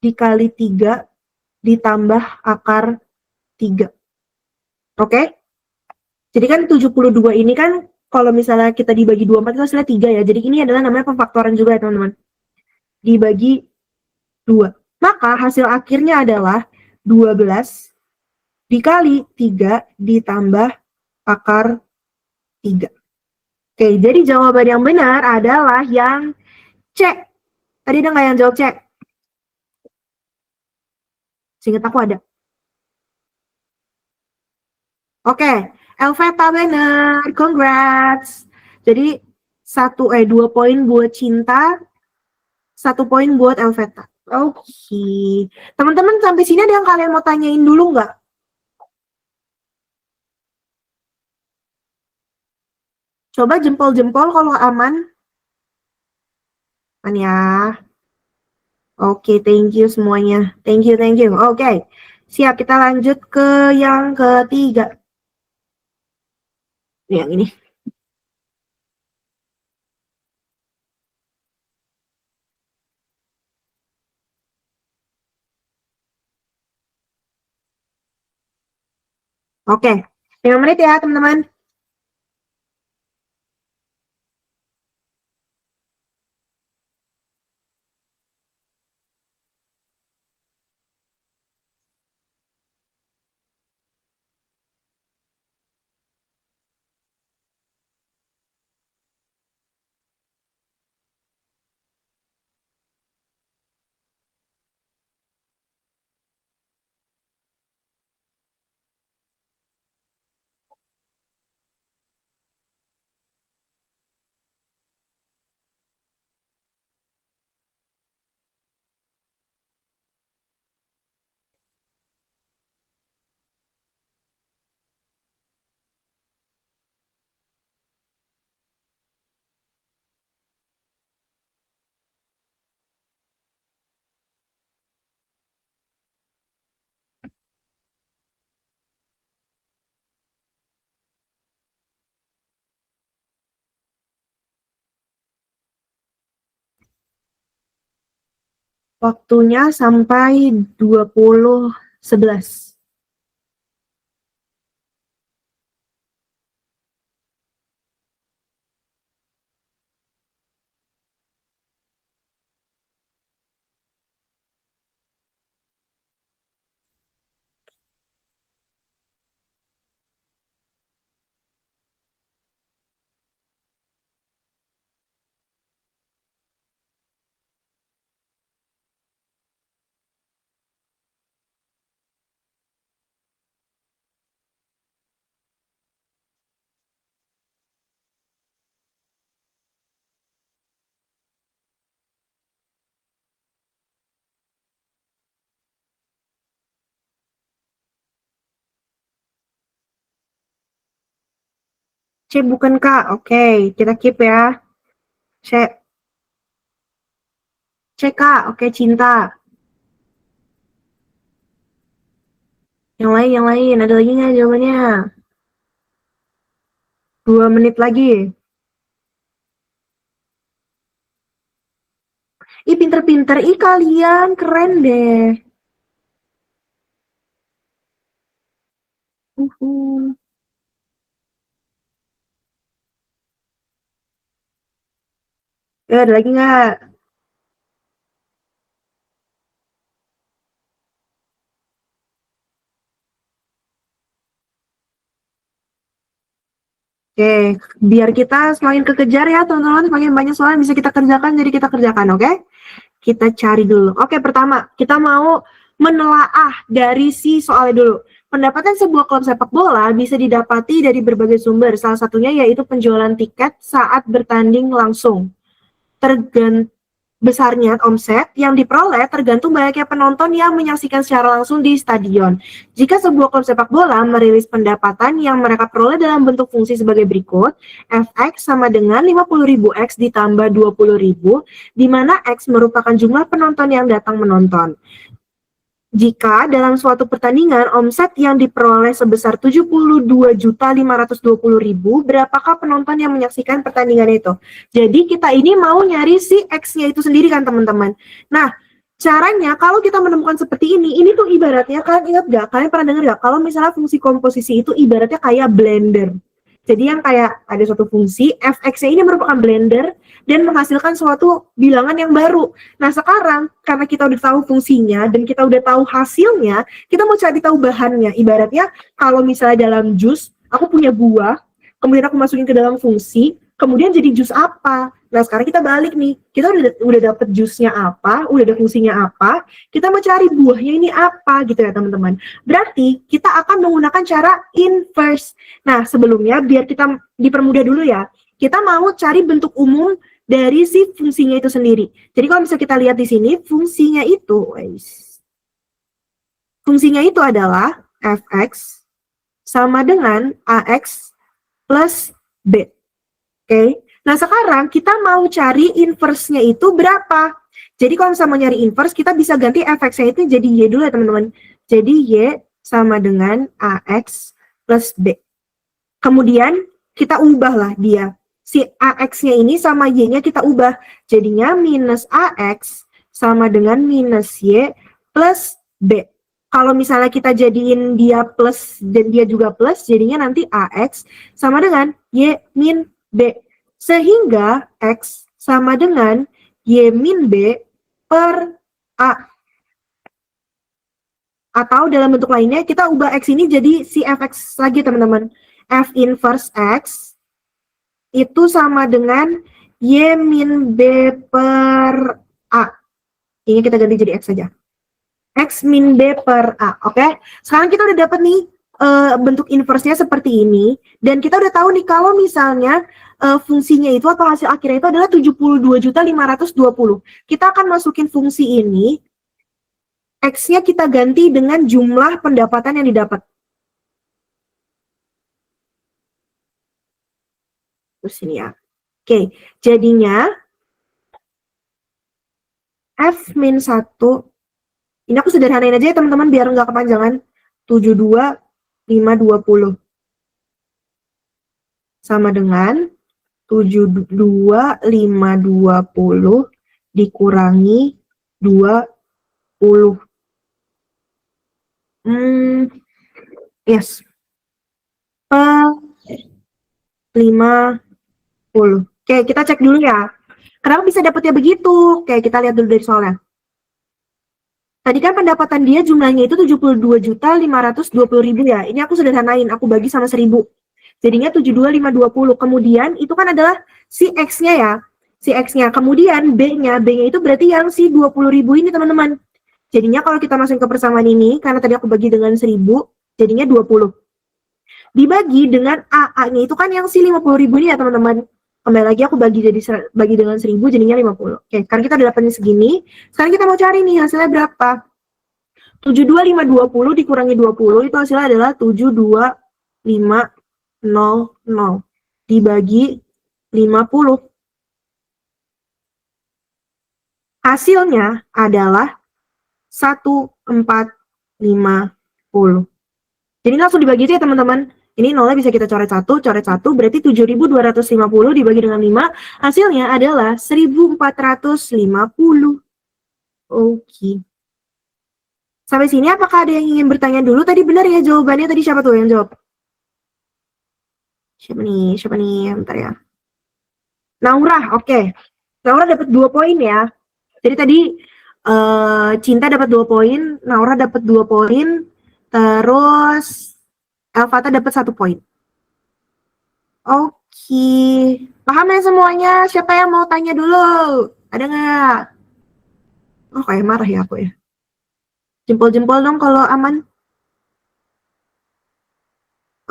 dikali 3 ditambah akar 3. Oke? Jadi kan 72 ini kan kalau misalnya kita dibagi 24 itu hasilnya 3 ya. Jadi ini adalah namanya pemfaktoran juga ya teman-teman. Dibagi 2. Maka hasil akhirnya adalah 12 dikali 3 ditambah akar 3. Oke, jadi jawaban yang benar adalah yang C. Tadi ada nggak yang jawab C? Seingat aku ada. Oke, Elveta benar. Congrats. Jadi 2 poin buat Cinta, 1 poin buat Elveta. Oke. Teman-teman sampai sini ada yang kalian mau tanyain dulu nggak? Coba jempol-jempol kalau aman. Aman ya. Oke, thank you semuanya. Thank you, thank you. Oke, siap. Kita lanjut ke yang ketiga. Yang ini. Oke, 5 menit ya teman-teman. Waktunya sampai 20.11. C bukan K. Oke, kita keep ya. C. CK. Oke, cinta. Yang lain. Ada lagi nggak jawabannya? 2 menit lagi. Ih, pinter-pinter. Ih, kalian keren deh. Uhuh. Ya, ada lagi nggak? Oke, biar kita semakin kekejar ya teman-teman, semakin banyak soal yang bisa kita kerjakan, jadi kita kerjakan, oke? Kita cari dulu. Oke, pertama, kita mau menelaah dari si soalnya dulu. Pendapatan sebuah klub sepak bola bisa didapati dari berbagai sumber, salah satunya yaitu penjualan tiket saat bertanding langsung. Besarnya omset yang diperoleh tergantung banyaknya penonton yang menyaksikan secara langsung di stadion. Jika sebuah klub sepak bola merilis pendapatan yang mereka peroleh dalam bentuk fungsi sebagai berikut, Fx sama dengan 50.000 X ditambah 20.000, di mana X merupakan jumlah penonton yang datang menonton. Jika dalam suatu pertandingan omset yang diperoleh sebesar 72.520.000, berapakah penonton yang menyaksikan pertandingan itu? Jadi kita ini mau nyari si X-nya itu sendiri kan teman-teman. Nah, caranya kalau kita menemukan seperti ini tuh ibaratnya, kalian ingat gak? Kalian pernah dengar gak? Kalau misalnya fungsi komposisi itu ibaratnya kayak blender. Jadi yang kayak ada suatu fungsi, Fx-nya ini merupakan blender dan menghasilkan suatu bilangan yang baru. Nah sekarang, karena kita udah tahu fungsinya dan kita udah tahu hasilnya, kita mau cari tahu bahannya. Ibaratnya kalau misalnya dalam jus, aku punya buah, kemudian aku masukin ke dalam fungsi, kemudian jadi jus apa? Nah sekarang kita balik nih, kita udah dapet jusnya apa, udah ada fungsinya apa, kita mau cari buahnya ini apa gitu ya teman-teman. Berarti kita akan menggunakan cara inverse. Nah sebelumnya biar kita dipermudah dulu ya, kita mau cari bentuk umum dari si fungsinya itu sendiri. Jadi kalau bisa kita lihat di sini, fungsinya itu adalah fx sama dengan ax plus b. Oke. Nah, sekarang kita mau cari inverse-nya itu berapa? Jadi kalau misalnya mau nyari inverse, kita bisa ganti fx-nya itu jadi y dulu ya, teman-teman. Jadi y sama dengan ax plus b. Kemudian kita ubahlah dia. Si ax-nya ini sama y-nya kita ubah. Jadinya minus ax sama dengan minus y plus b. Kalau misalnya kita jadiin dia plus dan dia juga plus, jadinya nanti ax sama dengan y min b. Sehingga X sama dengan Y min B per A. Atau dalam bentuk lainnya, kita ubah X ini jadi si Fx lagi, teman-teman. F inverse X itu sama dengan Y min B per A. Ini kita ganti jadi X saja. X min B per A, oke? Sekarang kita udah dapat nih bentuk inverse-nya seperti ini. Dan kita udah tahu nih kalau misalnya fungsinya itu atau hasil akhirnya itu adalah 72.520. Kita akan masukin fungsi ini, X-nya kita ganti dengan jumlah pendapatan yang didapat. Terus ini ya. Oke, jadinya F-1, ini aku sederhanain aja ya teman-teman biar nggak kepanjangan, 72.520. Sama dengan 72.520 dikurangi Yes. 50. Oke, kita cek dulu ya. Kenapa bisa dapetnya begitu? Oke, kita lihat dulu dari soalnya. Tadi kan pendapatan dia jumlahnya itu 72.520.000 ya. Ini aku sederhanain, aku bagi sama 1.000. Jadinya 72.520. Kemudian itu kan adalah si X-nya ya. Si X-nya. Kemudian B-nya itu berarti yang si 20.000 ini teman-teman. Jadinya kalau kita masukin ke persamaan ini, karena tadi aku bagi dengan 1.000, jadinya 20. Dibagi dengan A-nya itu kan yang si 50.000 ini ya teman-teman. Kembali lagi aku bagi dengan 1.000 jadinya 50. Oke, karena kita udah dapatnya segini. Sekarang kita mau cari nih hasilnya berapa. 72.520 dikurangi 20 itu hasilnya adalah 72.500 dibagi 50. Hasilnya adalah 1450. Jadi langsung dibagi aja ya teman-teman. Ini nolnya bisa kita coret satu, berarti 7.250 dibagi dengan 5, hasilnya adalah 1.450. Oke. Sampai sini apakah ada yang ingin bertanya dulu? Tadi benar ya jawabannya, tadi siapa tuh yang jawab? Siapa nih, bentar ya. Naura, oke. Naura dapat 2 poin ya. Jadi tadi Cinta dapat 2 poin, Naura dapat 2 poin, terus Elvata dapat 1 poin. Oke. Paham ya semuanya? Siapa yang mau tanya dulu? Ada nggak? Oh, kayak marah ya aku ya. Jempol-jempol dong kalau aman.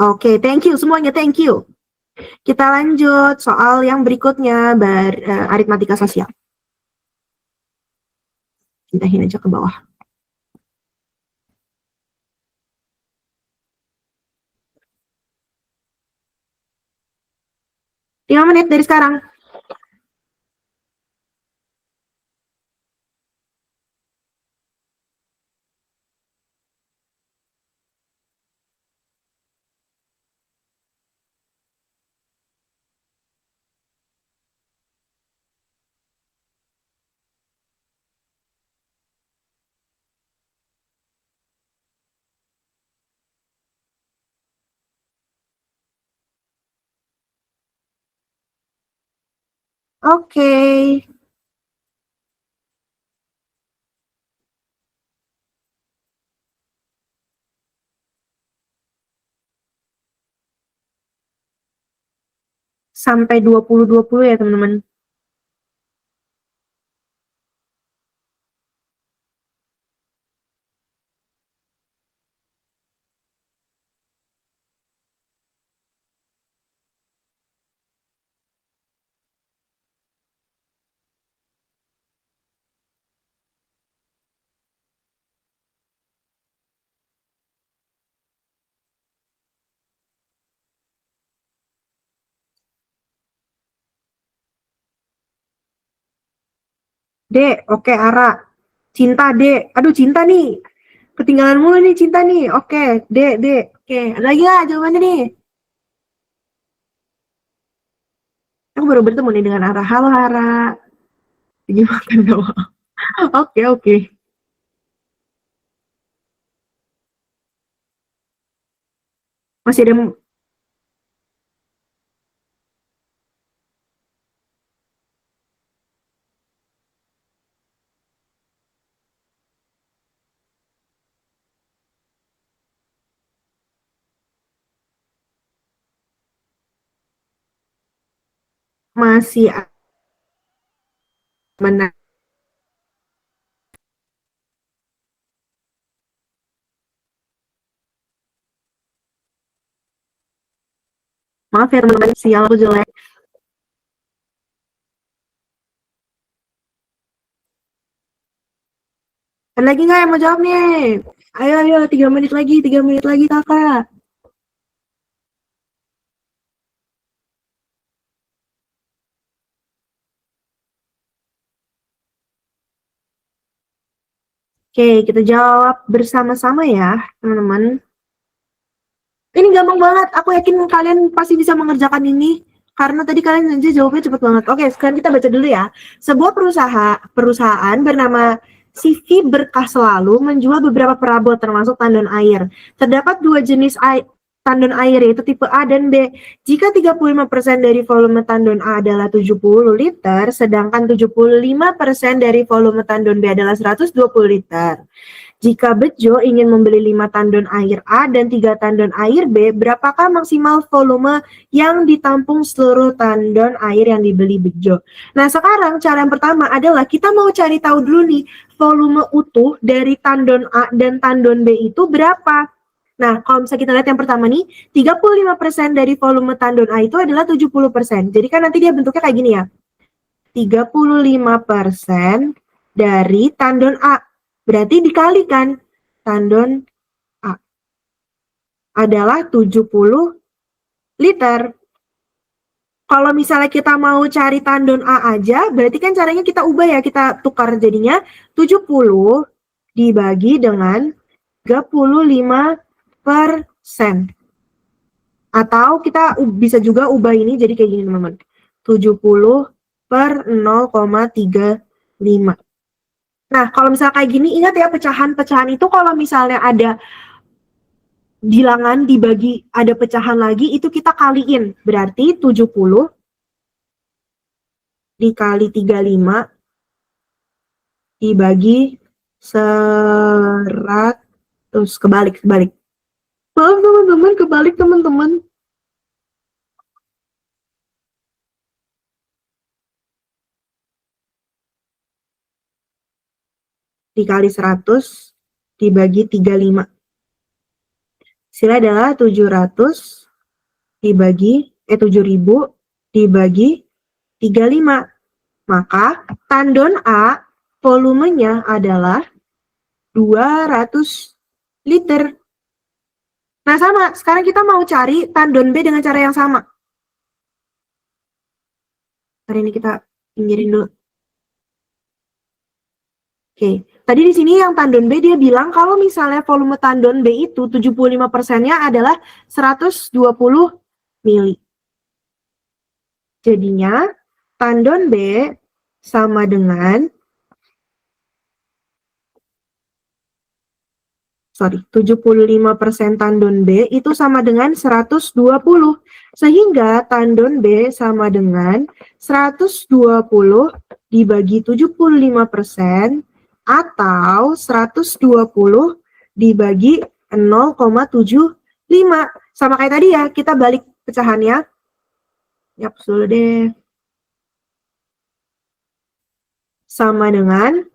Oke, thank you semuanya, thank you. Kita lanjut soal yang berikutnya, aritmatika sosial. Pindahin aja ke bawah. Lima menit dari sekarang. Oke. Sampai 2020 ya teman-teman. Dek, oke Ara. Cinta, Dek. Aduh, Cinta nih. Ketinggalan mulu nih Cinta nih. Oke, Dek. Oke, ada lagi nggak jawabannya nih? Aku baru bertemu nih dengan Ara. Halo Ara. Gimana dong? Oke. Masih ada masih mana? Maaf ya teman-teman, sial aku jelek. Ada lagi nggak yang mau jawab nih? Ayo, 3 menit lagi kakak. Oke, kita jawab bersama-sama ya, teman-teman. Ini gampang banget, aku yakin kalian pasti bisa mengerjakan ini. Karena tadi kalian aja jawabnya cepet banget. Oke, sekarang kita baca dulu ya. Sebuah perusahaan bernama CV Berkah Selalu menjual beberapa perabot termasuk tandon air. Terdapat dua jenis tandon air yaitu tipe A dan B. Jika 35% dari volume tandon A adalah 70 liter, sedangkan 75% dari volume tandon B adalah 120 liter. Jika Bejo ingin membeli 5 tandon air A dan 3 tandon air B, berapakah maksimal volume yang ditampung seluruh tandon air yang dibeli Bejo? Nah, sekarang cara yang pertama adalah kita mau cari tahu dulu nih, volume utuh dari tandon A dan tandon B itu berapa? Nah, kalau misalnya kita lihat yang pertama nih, 35% dari volume tandon A itu adalah 70%. Jadi kan nanti dia bentuknya kayak gini ya. 35% dari tandon A. Berarti dikalikan tandon A adalah 70 liter. Kalau misalnya kita mau cari tandon A aja, berarti kan caranya kita ubah ya, kita tukar jadinya 70 dibagi dengan 35%. Atau kita bisa juga ubah ini jadi kayak gini teman-teman. 70 per 0,35. Nah, kalau misalnya kayak gini, ingat ya pecahan-pecahan itu kalau misalnya ada bilangan dibagi ada pecahan lagi, itu kita kaliin. Berarti 70 dikali 35 dibagi 100. Kebalik. Maaf teman-teman, kebalik teman-teman. Dikali 100 dibagi 35. Hasilnya adalah 700 dibagi 7000 dibagi 35. Maka tandon A volumenya adalah 200 liter. Nah, sama. Sekarang kita mau cari tandon B dengan cara yang sama. Hari ini kita pinggirin dulu. Oke, tadi di sini yang tandon B dia bilang kalau misalnya volume tandon B itu 75%-nya adalah 120 mili. Jadinya tandon B sama dengan 75% tandon B itu sama dengan 120. Sehingga tandon B sama dengan 120 dibagi 75% atau 120 dibagi 0,75. Sama kayak tadi ya, kita balik pecahannya. Yap, dulu deh. Sama dengan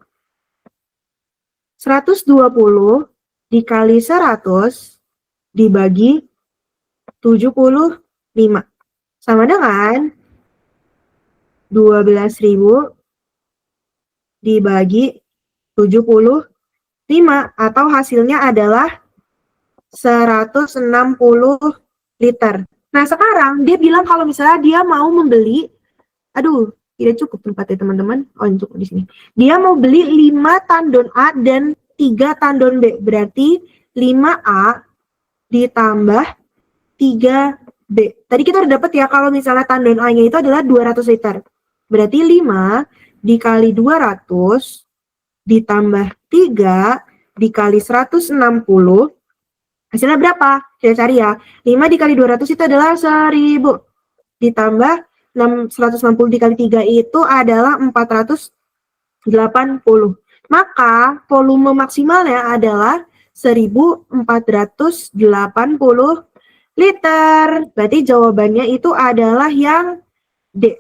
120 dikali 100 dibagi 75. Sama dengan 12.000 dibagi 75 atau hasilnya adalah 160 liter. Nah, sekarang dia bilang kalau misalnya dia mau membeli, aduh, tidak cukup tempatnya teman-teman. Oh, ini cukup di sini. Dia mau beli 5 tandon A dan 3 tandon B. Berarti 5A ditambah 3B. Tadi kita udah dapat ya kalau misalnya tandon A-nya itu adalah 200 liter. Berarti 5 dikali 200 ditambah 3 dikali 160. Hasilnya berapa? Kita cari ya. 5 dikali 200 itu adalah 1000. Ditambah 160 dikali 3 itu adalah 480. Maka volume maksimalnya adalah 1480 liter. Berarti jawabannya itu adalah yang D.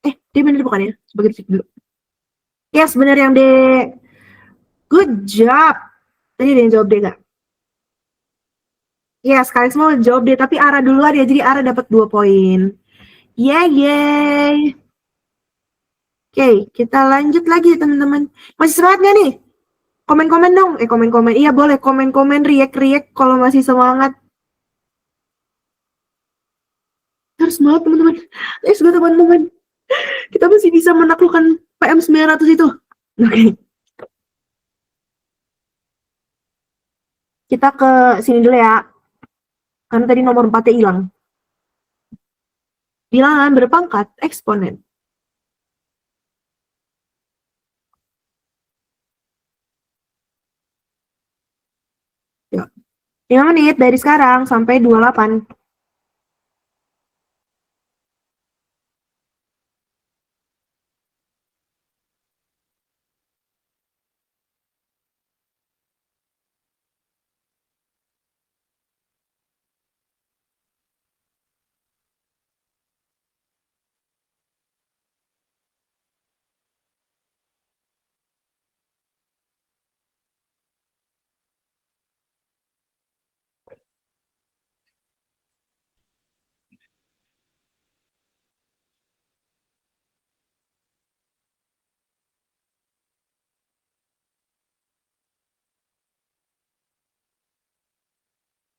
D bener bukan ya? Sebagai cek dulu. Yes, bener yang D. Good job. Tadi ada yang jawab D nggak? Yes, kalian semua jawab D, tapi Ara duluan ya, jadi Ara dapat 2 poin. Yeay. Oke, kita lanjut lagi teman-teman. Masih semangat nggak nih? Komen-komen dong. Komen-komen. Iya boleh komen-komen, react-react kalau masih semangat. Harus semangat teman-teman. Let's go teman-teman. Kita masih bisa menaklukkan PM 900 itu. Oke. Kita ke sini dulu ya. Karena tadi nomor 4-nya hilang. Bilangan berpangkat eksponen. 5 menit dari sekarang sampai 28.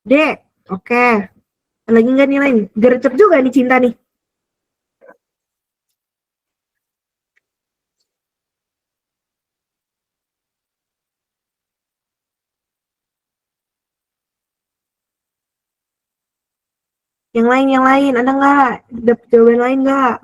Dek, oke. Lagi nggak nih lain? Gercep juga nih cinta nih. Yang lain, ada nggak? Dapet jawaban lain nggak?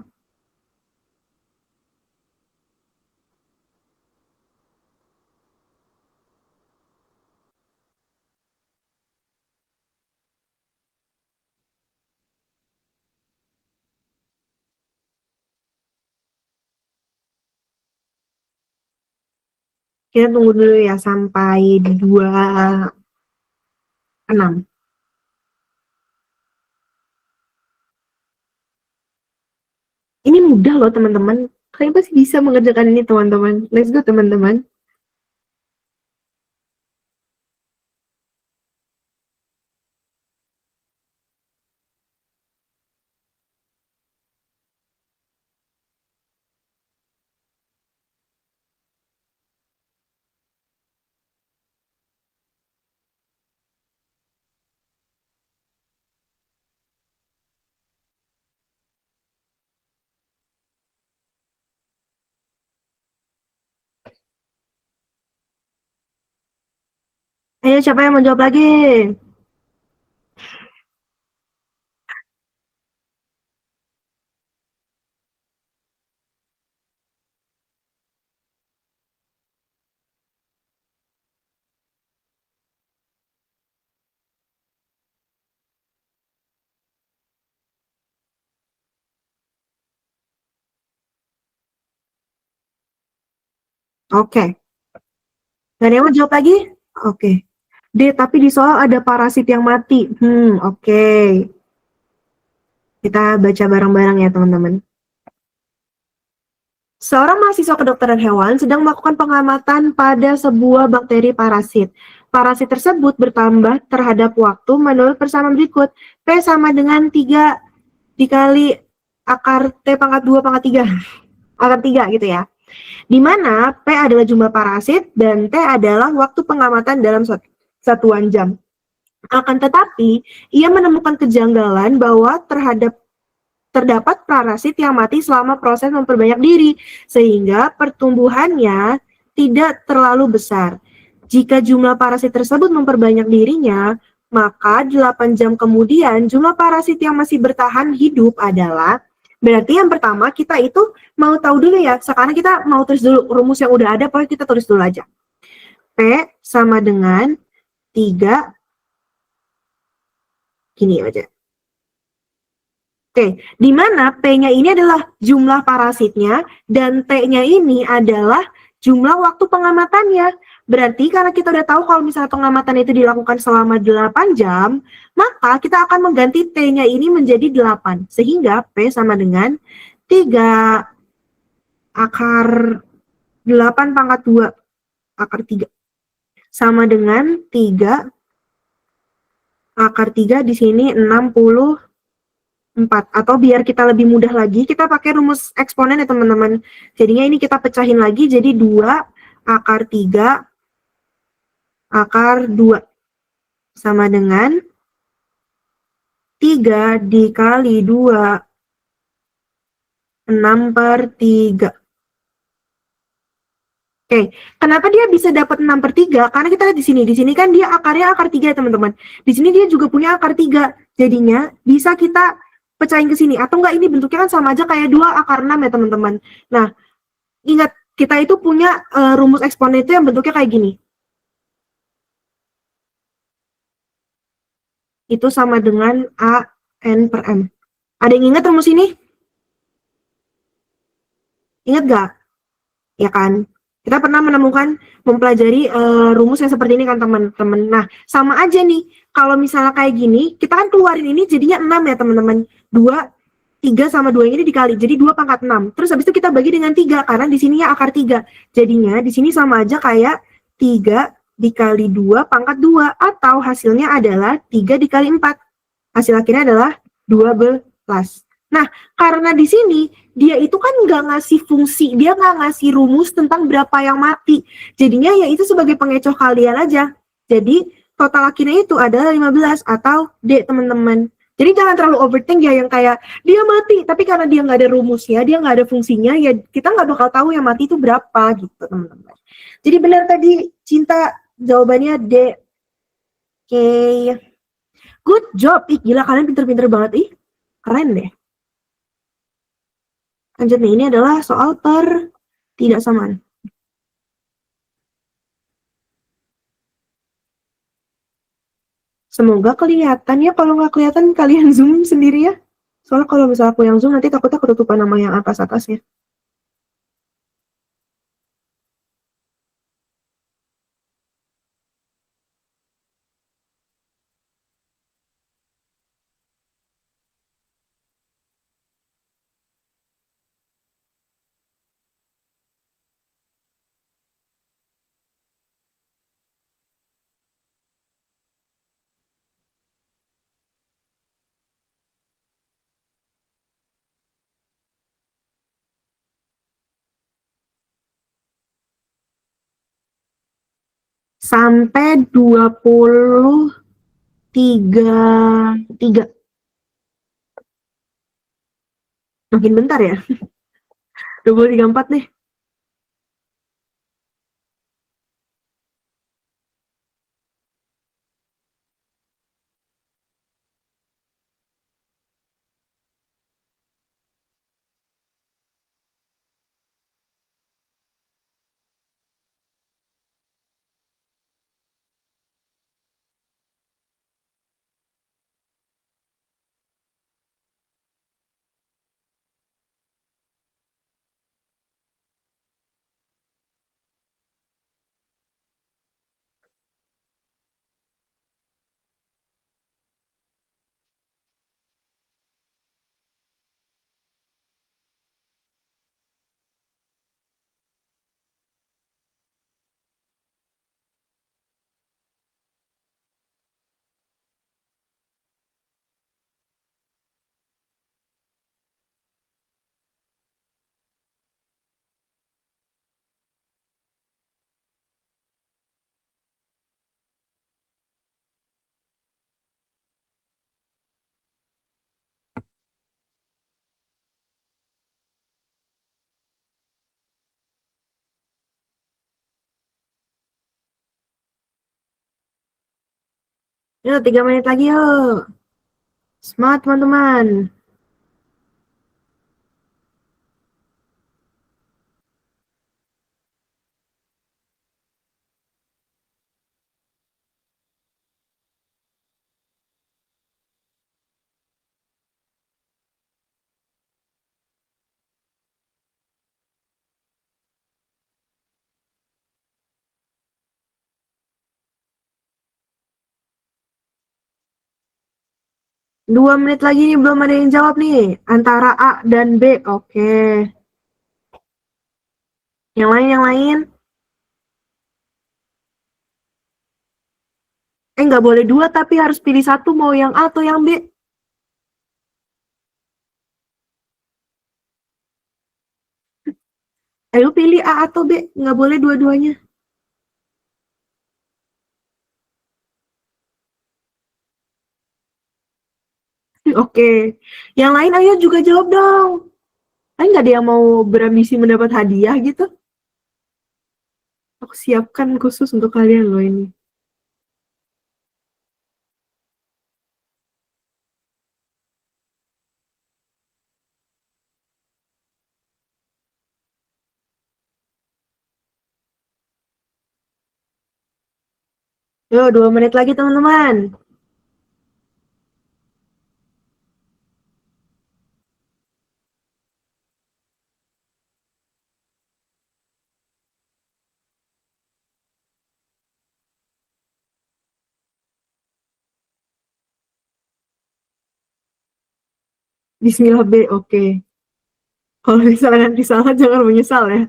Kita tunggu dulu ya sampai 26. Ini mudah loh teman-teman. Kalian pasti bisa mengerjakan ini teman-teman. Let's go teman-teman. Ayo siapa yang mau jawab lagi? Oke. Gak ada yang mau jawab lagi? Oke. D, tapi di soal ada parasit yang mati. Oke. Kita baca bareng-bareng ya teman-teman. Seorang mahasiswa kedokteran hewan sedang melakukan pengamatan pada sebuah bakteri parasit. Parasit tersebut bertambah terhadap waktu menurut persamaan berikut. P sama dengan 3 dikali akar T pangkat 2 pangkat 3. Akar 3 gitu ya. Di mana P adalah jumlah parasit dan T adalah waktu pengamatan dalam satuan jam. Akan tetapi, ia menemukan kejanggalan bahwa terdapat parasit yang mati selama proses memperbanyak diri, sehingga pertumbuhannya tidak terlalu besar. Jika jumlah parasit tersebut memperbanyak dirinya, maka 8 jam kemudian jumlah parasit yang masih bertahan hidup adalah, berarti yang pertama kita itu mau tahu dulu ya, sekarang kita mau tulis dulu rumus yang udah ada, pokoknya kita tulis dulu aja. P sama dengan 3, gini aja. Oke, di mana P-nya ini adalah jumlah parasitnya dan T-nya ini adalah jumlah waktu pengamatannya. Berarti karena kita udah tahu kalau misalnya pengamatan itu dilakukan selama 8 jam, maka kita akan mengganti T-nya ini menjadi 8. Sehingga P sama dengan 3 akar 8 pangkat 2 akar 3. Sama dengan 3 akar 3 di sini 60 4. Atau biar kita lebih mudah lagi, kita pakai rumus eksponen ya teman-teman. Jadinya ini kita pecahin lagi jadi 2 akar 3 akar 2 sama dengan 3 dikali 2 6/3. Oke, kenapa dia bisa dapat 6/3? Karena kita lihat di sini. Di sini kan dia akarnya akar 3 teman-teman. Di sini dia juga punya akar 3. Jadinya bisa kita pecahin ke sini. Atau enggak, ini bentuknya kan sama aja kayak 2 akar 6 ya teman-teman. Nah, ingat, kita itu punya rumus eksponen itu yang bentuknya kayak gini. itu sama dengan A N per M. Ada yang ingat rumus ini? Ingat gak? Ya kan? Kita pernah menemukan, mempelajari rumus yang seperti ini kan teman-teman. Nah, sama aja nih. Kalau misalnya kayak gini, kita kan keluarin ini jadinya 6 ya teman-teman. 2, 3 sama 2 ini dikali. Jadi 2 pangkat 6. Terus habis itu kita bagi dengan 3 karena di sini ya akar 3. Jadinya di sini sama aja kayak 3 dikali 2 pangkat 2 atau hasilnya adalah 3 dikali 4. Hasil akhirnya adalah 12. Nah, karena di sini dia itu kan nggak ngasih fungsi, dia nggak ngasih rumus tentang berapa yang mati. Jadinya ya itu sebagai pengecoh kalian aja. Jadi total akhirnya itu adalah 15 atau D teman-teman. Jadi jangan terlalu overthink ya yang kayak dia mati, tapi karena dia nggak ada rumusnya, dia nggak ada fungsinya, ya kita nggak bakal tahu yang mati itu berapa gitu teman-teman. Jadi benar tadi Cinta jawabannya D. Oke. Good job. Ih, gila kalian pinter-pinter banget. Ih, keren deh. Lanjut nih, ini adalah soal tidak samaan. Semoga kelihatan ya, kalau nggak kelihatan kalian zoom sendiri ya. Soalnya kalau misalnya aku yang zoom nanti takutnya ketutupan nama yang atas-atasnya. Sampai 23. Makin bentar ya. 2034 deh. Yuk, 3 menit lagi yuk. Semangat teman-teman. 2 menit lagi nih, belum ada yang jawab nih. Antara A dan B. Oke. Yang lain, yang lain. Nggak boleh dua, tapi harus pilih satu, mau yang A atau yang B. Lu pilih A atau B, nggak boleh dua-duanya. Oke. Yang lain ayo juga jawab dong. Nggak ada yang mau berambisi mendapat hadiah gitu? Aku siapkan khusus untuk kalian loh ini. Yo, 2 menit lagi teman-teman. Bismillah B, oke. Kalau misalnya nanti salah jangan menyesal ya.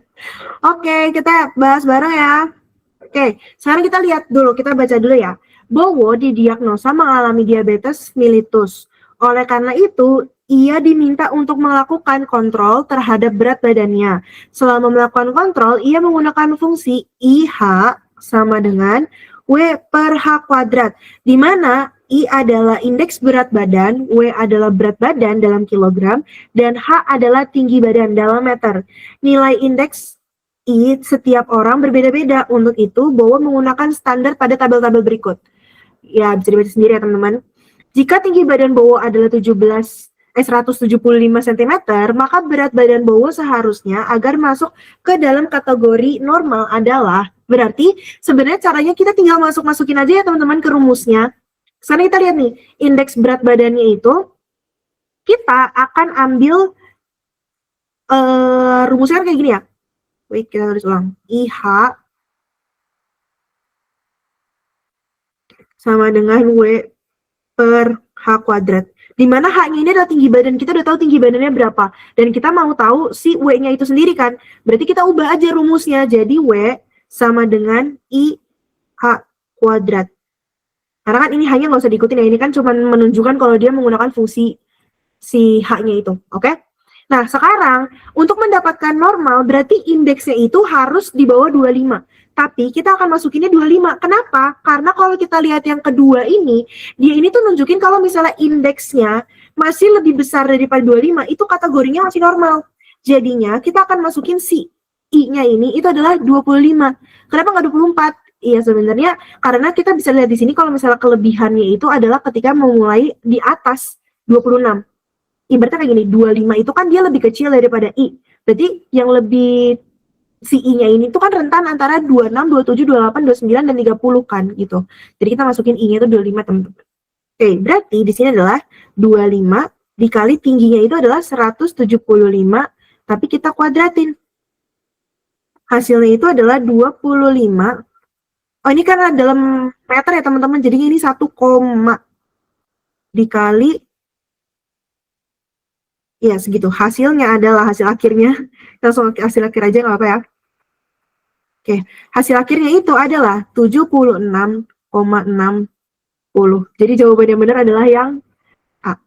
Oke, kita bahas bareng ya. Oke, sekarang kita lihat dulu, kita baca dulu ya. Bowo didiagnosa mengalami diabetes mellitus. Oleh karena itu, ia diminta untuk melakukan kontrol terhadap berat badannya. Selama melakukan kontrol, ia menggunakan fungsi IH sama dengan W per H kuadrat, di mana I adalah indeks berat badan, W adalah berat badan dalam kilogram, dan H adalah tinggi badan dalam meter. Nilai indeks setiap orang berbeda-beda. Untuk itu, Bowo menggunakan standar pada tabel-tabel berikut. Ya, bisa dibaca sendiri ya, teman-teman. Jika tinggi badan Bowo adalah 175 cm, maka berat badan Bowo seharusnya agar masuk ke dalam kategori normal adalah, berarti sebenarnya caranya kita tinggal masukin aja ya teman-teman ke rumusnya. Sekarang kita lihat nih, indeks berat badannya itu, kita akan ambil rumusnya kan kayak gini ya. Wait, kita tulis ulang. IH sama dengan W per H kuadrat. Di mana H-nya ini adalah tinggi badan. Kita udah tahu tinggi badannya berapa. Dan kita mau tahu si W-nya itu sendiri kan. Berarti kita ubah aja rumusnya. Jadi W sama dengan IH kuadrat. Karena kan ini hanya nggak usah diikutin ya. Ini kan cuma menunjukkan kalau dia menggunakan fungsi si H-nya itu. Oke? Nah, sekarang untuk mendapatkan normal berarti indeksnya itu harus di bawah 25. Tapi kita akan masukinnya 25. Kenapa? Karena kalau kita lihat yang kedua ini, dia ini tuh nunjukin kalau misalnya indeksnya masih lebih besar daripada 25, itu kategorinya masih normal. Jadinya kita akan masukin si I-nya ini itu adalah 25. Kenapa nggak 24? Iya sebenarnya karena kita bisa lihat di sini kalau misalnya kelebihannya itu adalah ketika memulai di atas 26. Ibaratnya kayak gini, 25 itu kan dia lebih kecil daripada I. Berarti yang lebih si I-nya ini tuh kan rentan antara 26, 27, 28, 29, dan 30 kan gitu. Jadi kita masukin I-nya itu 25 teman-teman. Oke, berarti di sini adalah 25 dikali tingginya itu adalah 175, tapi kita kuadratin. Hasilnya itu adalah 25. Oh, ini karena dalam meter ya teman-teman, jadi ini 1, dikali ya segitu. Hasilnya adalah hasil akhirnya. Langsung hasil akhir aja nggak apa ya. Oke, hasil akhirnya itu adalah 76,60. Jadi jawaban yang benar adalah yang A.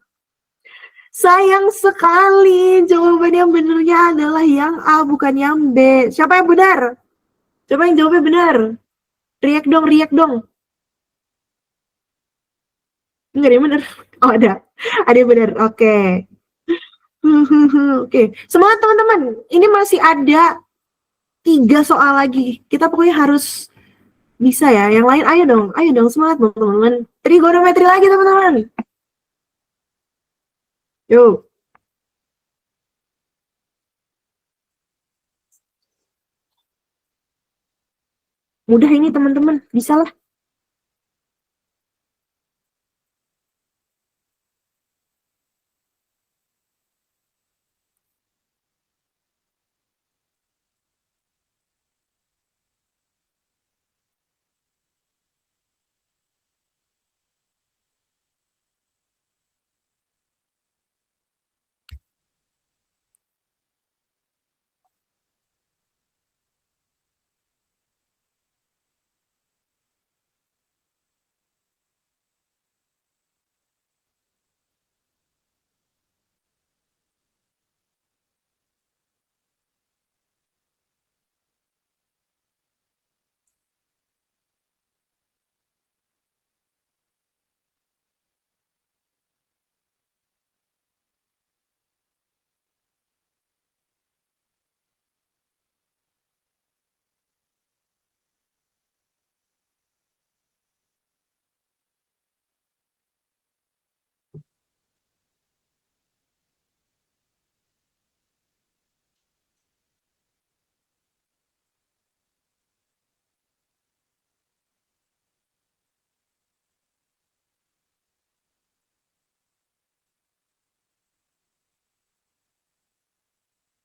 Sayang sekali, jawaban yang benernya adalah yang A, bukan yang B. Siapa yang benar? Siapa yang jawabnya benar? Riak dong, riak dong. Enggak ada yang benar. Oh, ada. Ada yang benar. Oke. Oke. Semangat teman-teman. Ini masih ada 3 soal lagi. Kita pokoknya harus bisa ya. Yang lain ayo dong semangat teman-teman. Trigonometri lagi teman-teman. Yuk. Mudah ini teman-teman. Bisa lah.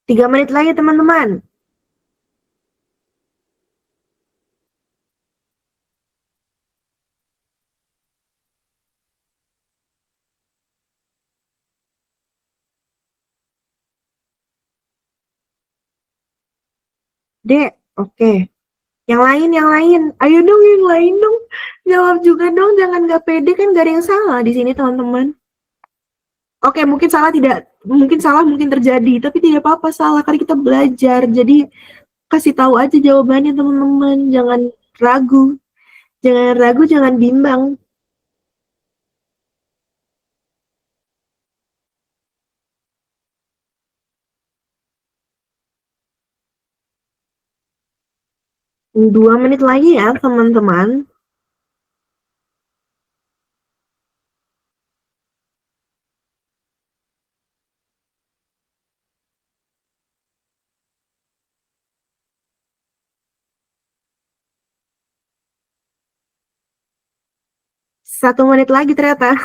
3 menit lagi teman-teman. D. Oke. Yang lain, yang lain. Ayo dong, yang lain dong. Jawab juga dong, jangan nggak pede, kan gak ada yang salah di sini teman-teman. Oke, mungkin salah tidak, mungkin salah, mungkin terjadi, tapi tidak apa-apa salah, karena kita belajar. Jadi kasih tahu aja jawabannya teman-teman, jangan ragu, jangan bimbang. Dua menit lagi ya teman-teman. Satu menit lagi ternyata.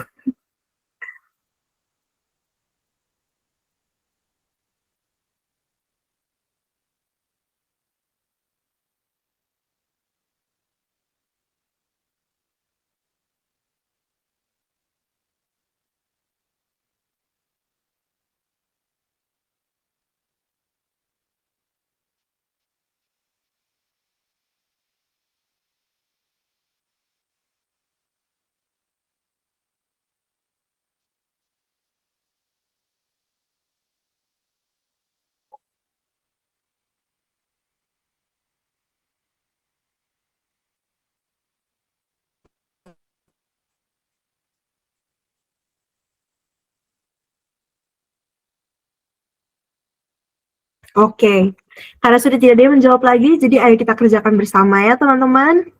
Oke, karena sudah tidak ada yang menjawab lagi, jadi ayo kita kerjakan bersama ya teman-teman.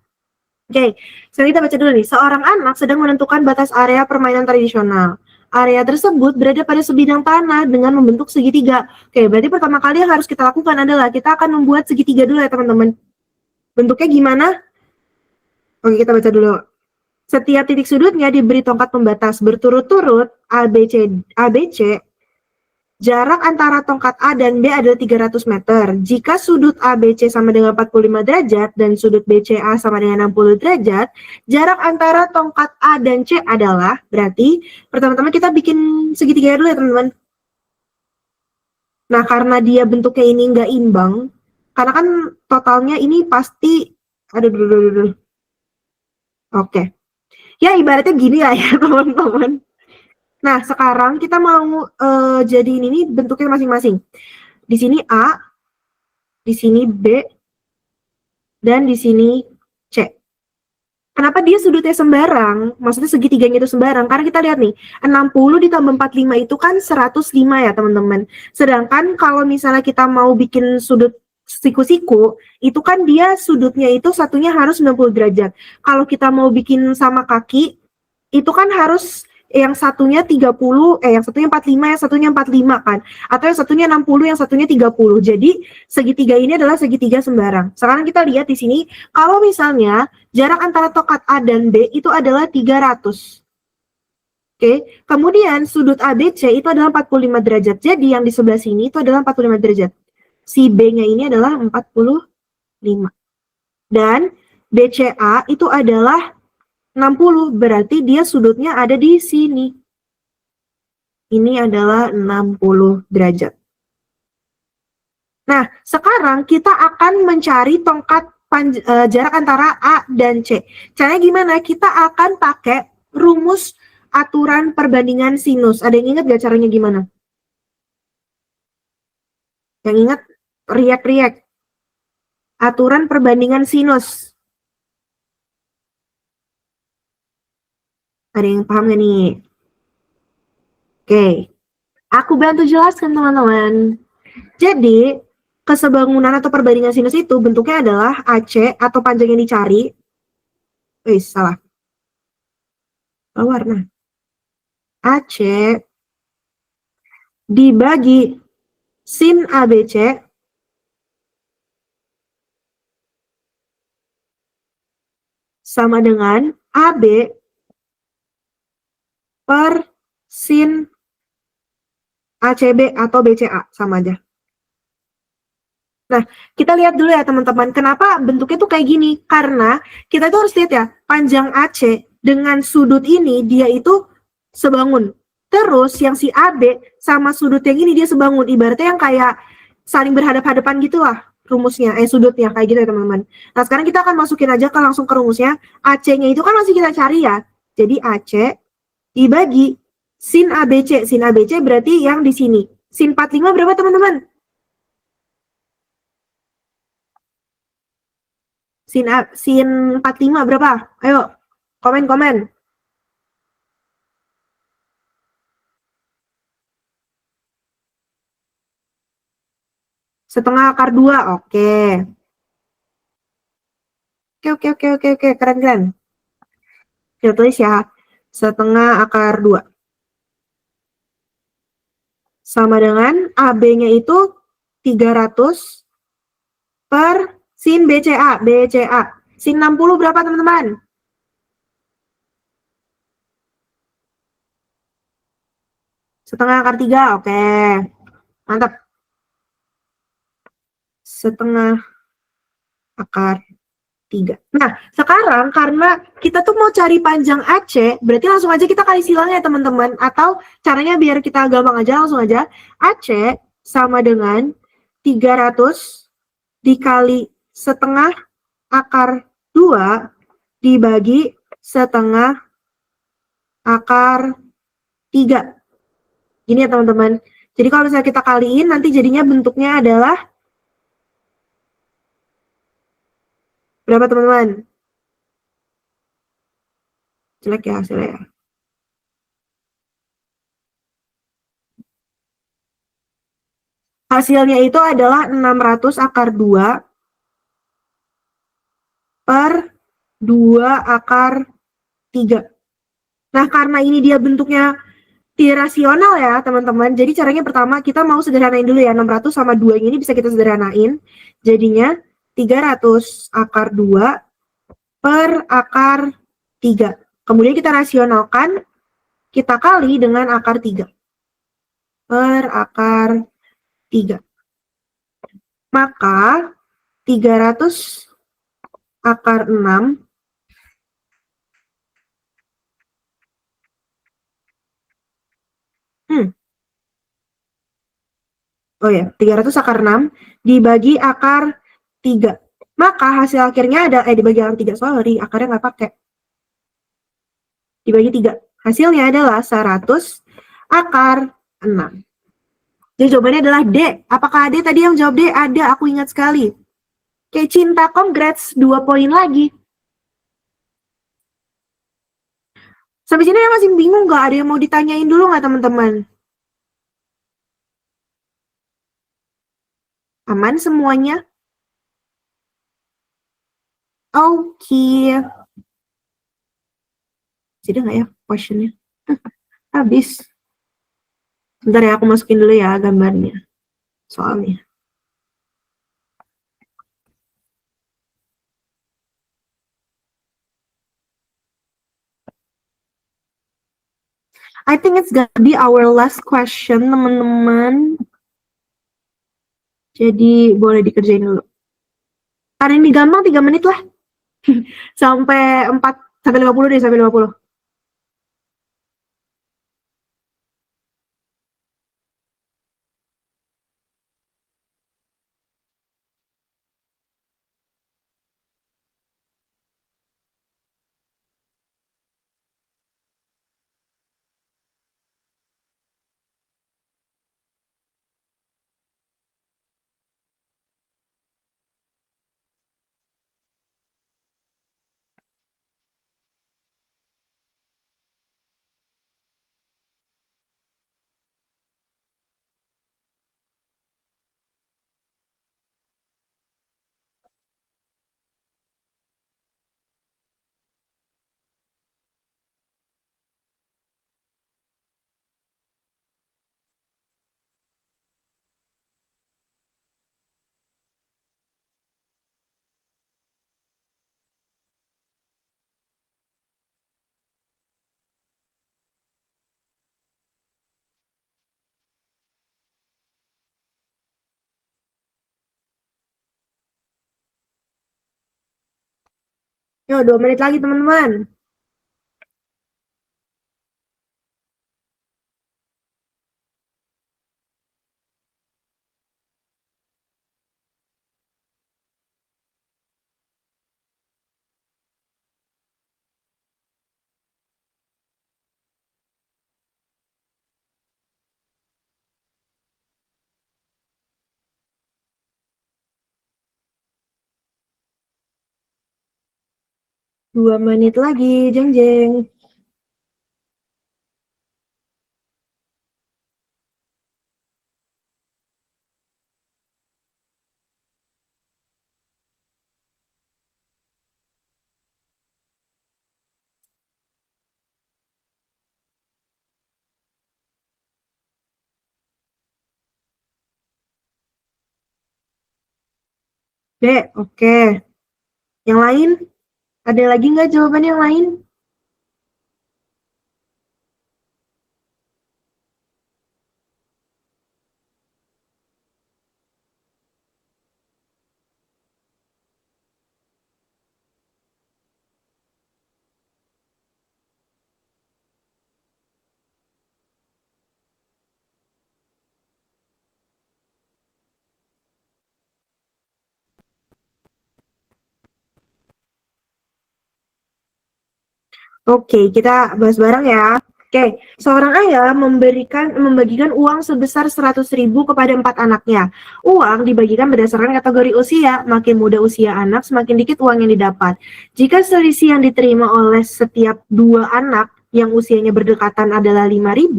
Oke, sekarang kita baca dulu nih. Seorang anak sedang menentukan batas area permainan tradisional. Area tersebut berada pada sebidang tanah dengan membentuk segitiga. Oke, berarti pertama kali yang harus kita lakukan adalah kita akan membuat segitiga dulu ya teman-teman. Bentuknya gimana? Oke, kita baca dulu. Setiap titik sudutnya diberi tongkat pembatas berturut-turut ABC. Jarak antara tongkat A dan B adalah 300 meter. Jika sudut ABC sama dengan 45 derajat dan sudut BCA sama dengan 60 derajat, jarak antara tongkat A dan C adalah, berarti pertama-tama kita bikin segitiga dulu ya teman-teman. Nah, karena dia bentuknya ini nggak imbang, karena kan totalnya ini pasti, aduh. Oke. Ya, ibaratnya gini lah ya teman-teman. Nah, sekarang kita mau jadiin ini bentuknya masing-masing. Di sini A, di sini B, dan di sini C. Kenapa dia sudutnya sembarang? Maksudnya segitiganya itu sembarang? Karena kita lihat nih, 60 ditambah 45 itu kan 105 ya teman-teman. Sedangkan kalau misalnya kita mau bikin sudut siku-siku, itu kan dia sudutnya itu satunya harus 90 derajat. Kalau kita mau bikin sama kaki, itu kan harus yang satunya 30, yang satunya 45, yang satunya 45 kan. Atau yang satunya 60, yang satunya 30. Jadi segitiga ini adalah segitiga sembarang. Sekarang kita lihat di sini, kalau misalnya jarak antara tongkat A dan B itu adalah 300. Oke, kemudian sudut ABC itu adalah 45 derajat. Jadi yang di sebelah sini itu adalah 45 derajat. Si B-nya ini adalah 45. Dan BCA itu adalah 60, berarti dia sudutnya ada di sini. Ini adalah 60 derajat. Nah, sekarang kita akan mencari tongkat jarak antara A dan C. Caranya gimana? Kita akan pakai rumus aturan perbandingan sinus. Ada yang ingat gak caranya gimana? Yang ingat? Riak-riak. Aturan perbandingan sinus. Ada yang paham gak nih? Oke, aku bantu jelaskan teman-teman. Jadi, kesebangunan atau perbandingan sinus itu bentuknya adalah AC atau panjang yang dicari. Salah. Warna. AC dibagi sin ABC sama dengan AB per sin ACB atau BCA, sama aja. Nah, kita lihat dulu ya teman-teman, kenapa bentuknya tuh kayak gini? Karena kita tuh harus lihat ya, panjang AC dengan sudut ini dia itu sebangun. Terus yang si AB sama sudut yang ini dia sebangun. Ibaratnya yang kayak saling berhadap-hadapan gitu lah. rumusnya, sudutnya kayak gitu ya teman-teman. Nah sekarang kita akan masukin aja langsung ke rumusnya. AC-nya itu kan masih kita cari ya. Jadi AC dibagi sin ABC. Sin ABC berarti yang di sini. Sin 45 berapa teman-teman? Sin 45 berapa? Ayo, komen-komen. Setengah akar 2, oke. Oke, keren. Kita tulis ya, setengah akar 2. Sama dengan AB-nya itu 300 per sin BCA. Sin 60 berapa teman-teman? Setengah akar 3, oke. Mantap. Setengah akar 3. Nah, sekarang karena kita tuh mau cari panjang AC, berarti langsung aja kita kali silangnya ya teman-teman. Atau caranya biar kita gampang aja, langsung aja. AC sama dengan 300 dikali setengah akar 2 dibagi setengah akar 3. Gini ya teman-teman. Jadi kalau misalnya kita kaliin, nanti jadinya bentuknya adalah berapa teman-teman? Jelek ya hasilnya ya. Hasilnya itu adalah 600 akar 2 per 2 akar 3. Nah, karena ini dia bentuknya irasional ya, teman-teman. Jadi caranya pertama kita mau sederhanain dulu ya. 600 sama 2 ini bisa kita sederhanain. Jadinya 300 akar 2 per akar 3. Kemudian kita rasionalkan, kita kali dengan akar 3. Per akar 3. Maka 300 akar 6 oh ya, 300 akar 6 dibagi akar 3. Maka hasil akhirnya ada, dibagi akar 3, sorry, akarnya nggak pakai. Dibagi 3. Hasilnya adalah 100 akar 6. Jadi jawabannya adalah D. Apakah ada tadi yang jawab D? Ada, aku ingat sekali. Oke, Cinta, congrats, 2 poin lagi. Sampai sini ya masih bingung nggak? Ada yang mau ditanyain dulu nggak teman-teman? Aman semuanya? Oke. Jadi nggak ya questionnya? Habis. Bentar ya, aku masukin dulu ya gambarnya. Soalnya. I think it's gonna be our last question, teman-teman. Jadi boleh dikerjain dulu. Karena ini gampang 3 menit lah. Sampai 4, sampai 50 deh, sampai 50. Yuk, 2 menit lagi, teman-teman. 2 menit lagi, jeng jeng. Dek, oke. Yang lain? Ada lagi nggak jawaban yang lain? Oke, kita bahas bareng ya. Oke, seorang ayah membagikan uang sebesar 100.000 kepada 4 anaknya. Uang dibagikan berdasarkan kategori usia. Makin muda usia anak, semakin dikit uang yang didapat. Jika selisih yang diterima oleh setiap 2 anak yang usianya berdekatan adalah 5.000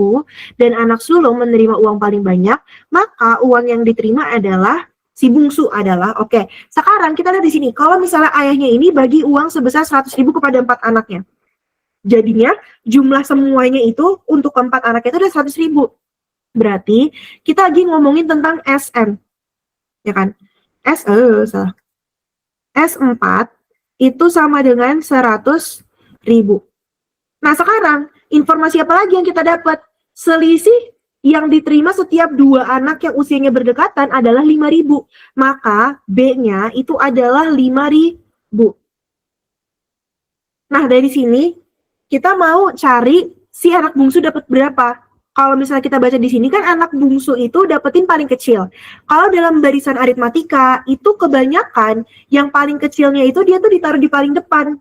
dan anak sulung menerima uang paling banyak, maka uang yang diterima adalah si bungsu adalah. Oke, sekarang kita lihat di sini. Kalau misalnya ayahnya ini bagi uang sebesar 100.000 kepada 4 anaknya. Jadinya jumlah semuanya itu untuk keempat anak itu udah 100.000. Berarti kita lagi ngomongin tentang SN, ya kan? Salah. S4 itu sama dengan 100.000. Nah sekarang informasi apa lagi yang kita dapat? Selisih yang diterima setiap 2 anak yang usianya berdekatan adalah 5.000. Maka B-nya itu adalah 5.000. Nah dari sini kita mau cari si anak bungsu dapat berapa. Kalau misalnya kita baca di sini kan anak bungsu itu dapetin paling kecil. Kalau dalam barisan aritmatika itu kebanyakan yang paling kecilnya itu dia tuh ditaruh di paling depan.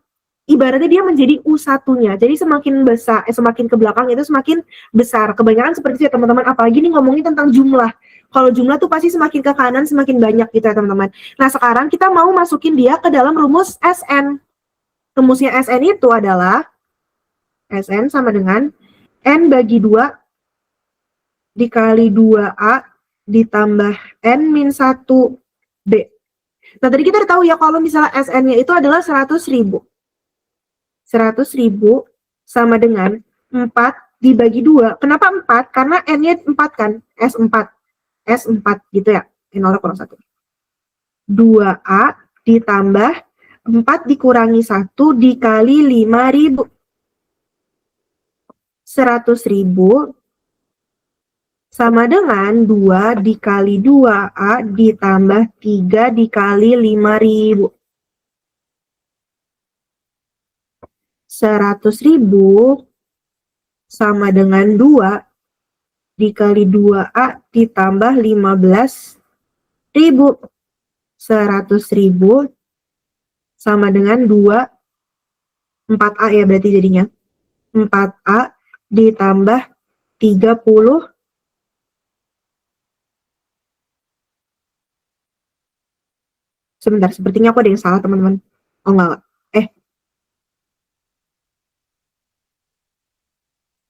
Ibaratnya dia menjadi U1-nya. Jadi semakin besar, semakin ke belakang itu semakin besar. Kebanyakan seperti itu ya teman-teman. Apalagi nih ngomongin tentang jumlah. Kalau jumlah tuh pasti semakin ke kanan semakin banyak gitu ya teman-teman. Nah sekarang kita mau masukin dia ke dalam rumus SN. Rumusnya SN itu adalah SN sama dengan N bagi 2 dikali 2A ditambah N min 1B. Nah, tadi kita udah tahu ya kalau misalnya SN-nya itu adalah 100.000. 100.000 sama dengan 4 dibagi 2. Kenapa 4? Karena N-nya 4 kan? S4. S4 gitu ya. N0 kurang 1. 2A ditambah 4 dikurangi 1 dikali 5.000. 100.000 sama dengan 2 dikali 2A ditambah 3 dikali 5.000. 100.000 sama dengan 2 dikali 2A ditambah 15.000. 100.000 sama dengan 2, 4A ya berarti jadinya. 4A ditambah 30. Sebentar, sepertinya aku ada yang salah teman-teman. Oh enggak.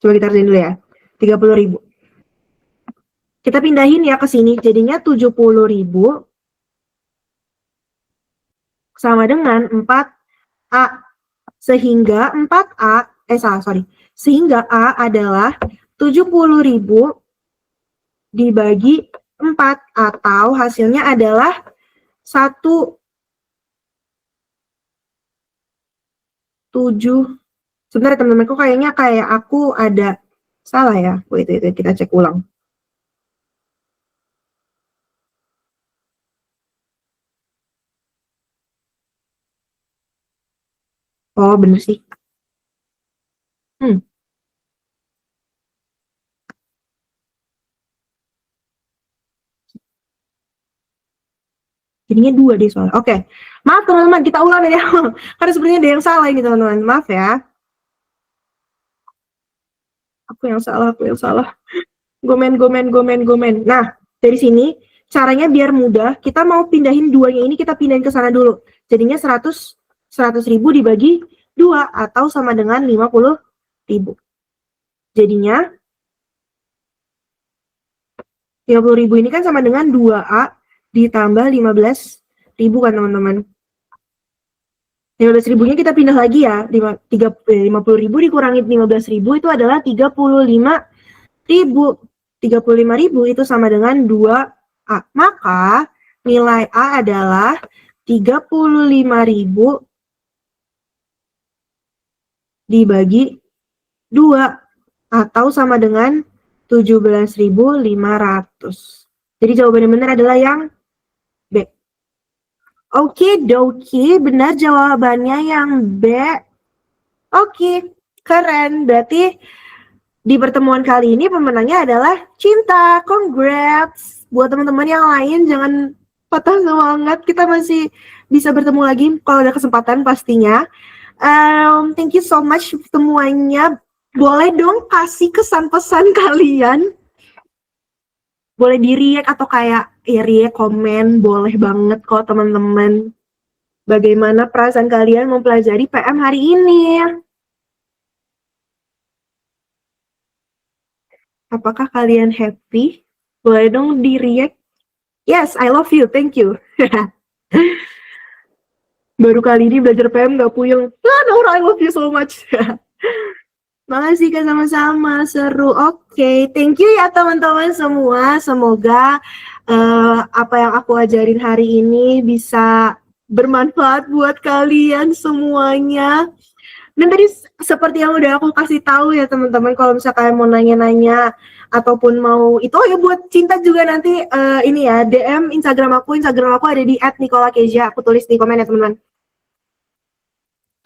Coba kita kerjain dulu ya. 30.000. Kita pindahin ya ke sini. Jadinya 70.000 sama dengan 4A. Sehingga 4A, Sehingga A adalah 70.000 dibagi 4 atau hasilnya adalah 1,7. Sebentar teman-teman, kok kayaknya kayak aku ada salah ya. Wait, kita cek ulang. Oh, bener sih. Jadinya 2 deh soalnya. Oke. Maaf teman-teman, kita ulang ya. Karena sebenarnya ada yang salah ini teman-teman. Maaf ya. Aku yang salah. Gomen. Nah, dari sini caranya biar mudah, kita mau pindahin 2-nya ini, kita pindahin ke sana dulu. Jadinya 100.000 dibagi 2 atau sama dengan 50.000. Jadinya 50.000 ini kan sama dengan 2A ditambah 15.000 kan teman-teman. 15.000-nya kita pindah lagi ya. 50.000 dikurangi 15.000 itu adalah 35.000. 35.000 itu sama dengan 2A. Maka nilai A adalah 35.000 dibagi 2 atau sama dengan 17.500. Jadi jawaban yang benar adalah yang B. Oke, doki, benar jawabannya yang B. Oke, keren. Berarti di pertemuan kali ini pemenangnya adalah Cinta. Congrats. Buat teman-teman yang lain jangan patah semangat. Kita masih bisa bertemu lagi kalau ada kesempatan pastinya. Thank you so much semuanya. Boleh dong kasih kesan pesan kalian. Boleh di react atau kayak ya react, komen, boleh banget kok teman-teman. Bagaimana perasaan kalian mempelajari PM hari ini? Apakah kalian happy? Boleh dong di react. Yes, I love you, thank you. Baru kali ini belajar PM gak puyeng. Naura, I love you so much. Makasih Kak, sama-sama, seru. Oke, thank you ya teman-teman semua. Semoga apa yang aku ajarin hari ini bisa bermanfaat buat kalian semuanya. Dan tadi seperti yang udah aku kasih tahu ya teman-teman, kalau misalnya kalian mau nanya-nanya ataupun mau itu ya buat Cinta juga nanti ini ya DM Instagram aku ada di @nicolakezia. Aku tulis di komen ya teman-teman.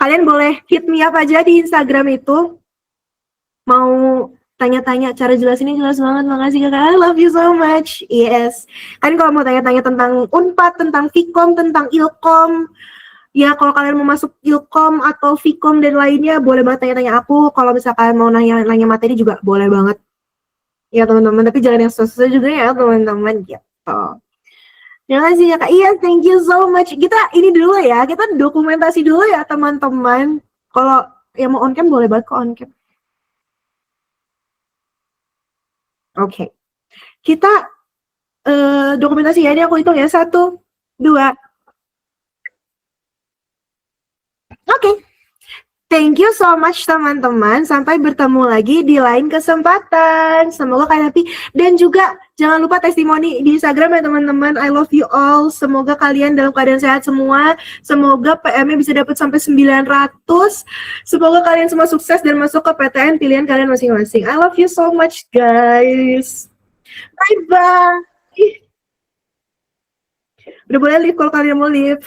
Kalian boleh hit me up aja di Instagram itu. Mau tanya-tanya cara jelasinnya jelas banget. Makasih kakak, I love you so much. Yes. Kan kalau mau tanya-tanya tentang Unpad, tentang Vkom, tentang Ilkom, ya kalau kalian mau masuk Ilkom atau Vkom dan lainnya, boleh banget tanya-tanya aku. Kalau misalkan mau nanya materi juga boleh banget. Ya teman-teman, tapi jangan yang susah juga ya teman-teman gitu. Terima kasih ya kak. Iya, thank you so much. Kita ini dulu ya, kita dokumentasi dulu ya teman-teman. Kalau yang mau on cam boleh banget kok on cam. Oke. Kita dokumentasi ya, ini aku hitung ya. 1, 2. Oke. Thank you so much teman-teman. Sampai bertemu lagi di lain kesempatan. Semoga kalian happy. Dan juga jangan lupa testimoni di Instagram ya teman-teman. I love you all. Semoga kalian dalam keadaan sehat semua. Semoga PM-nya bisa dapat sampai 900. Semoga kalian semua sukses dan masuk ke PTN pilihan kalian masing-masing. I love you so much guys. Bye-bye. Udah boleh leave kalau kalian mau leave.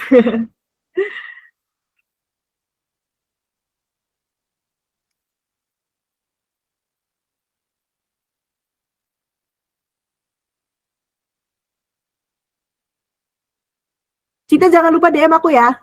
Cinta jangan lupa DM aku ya.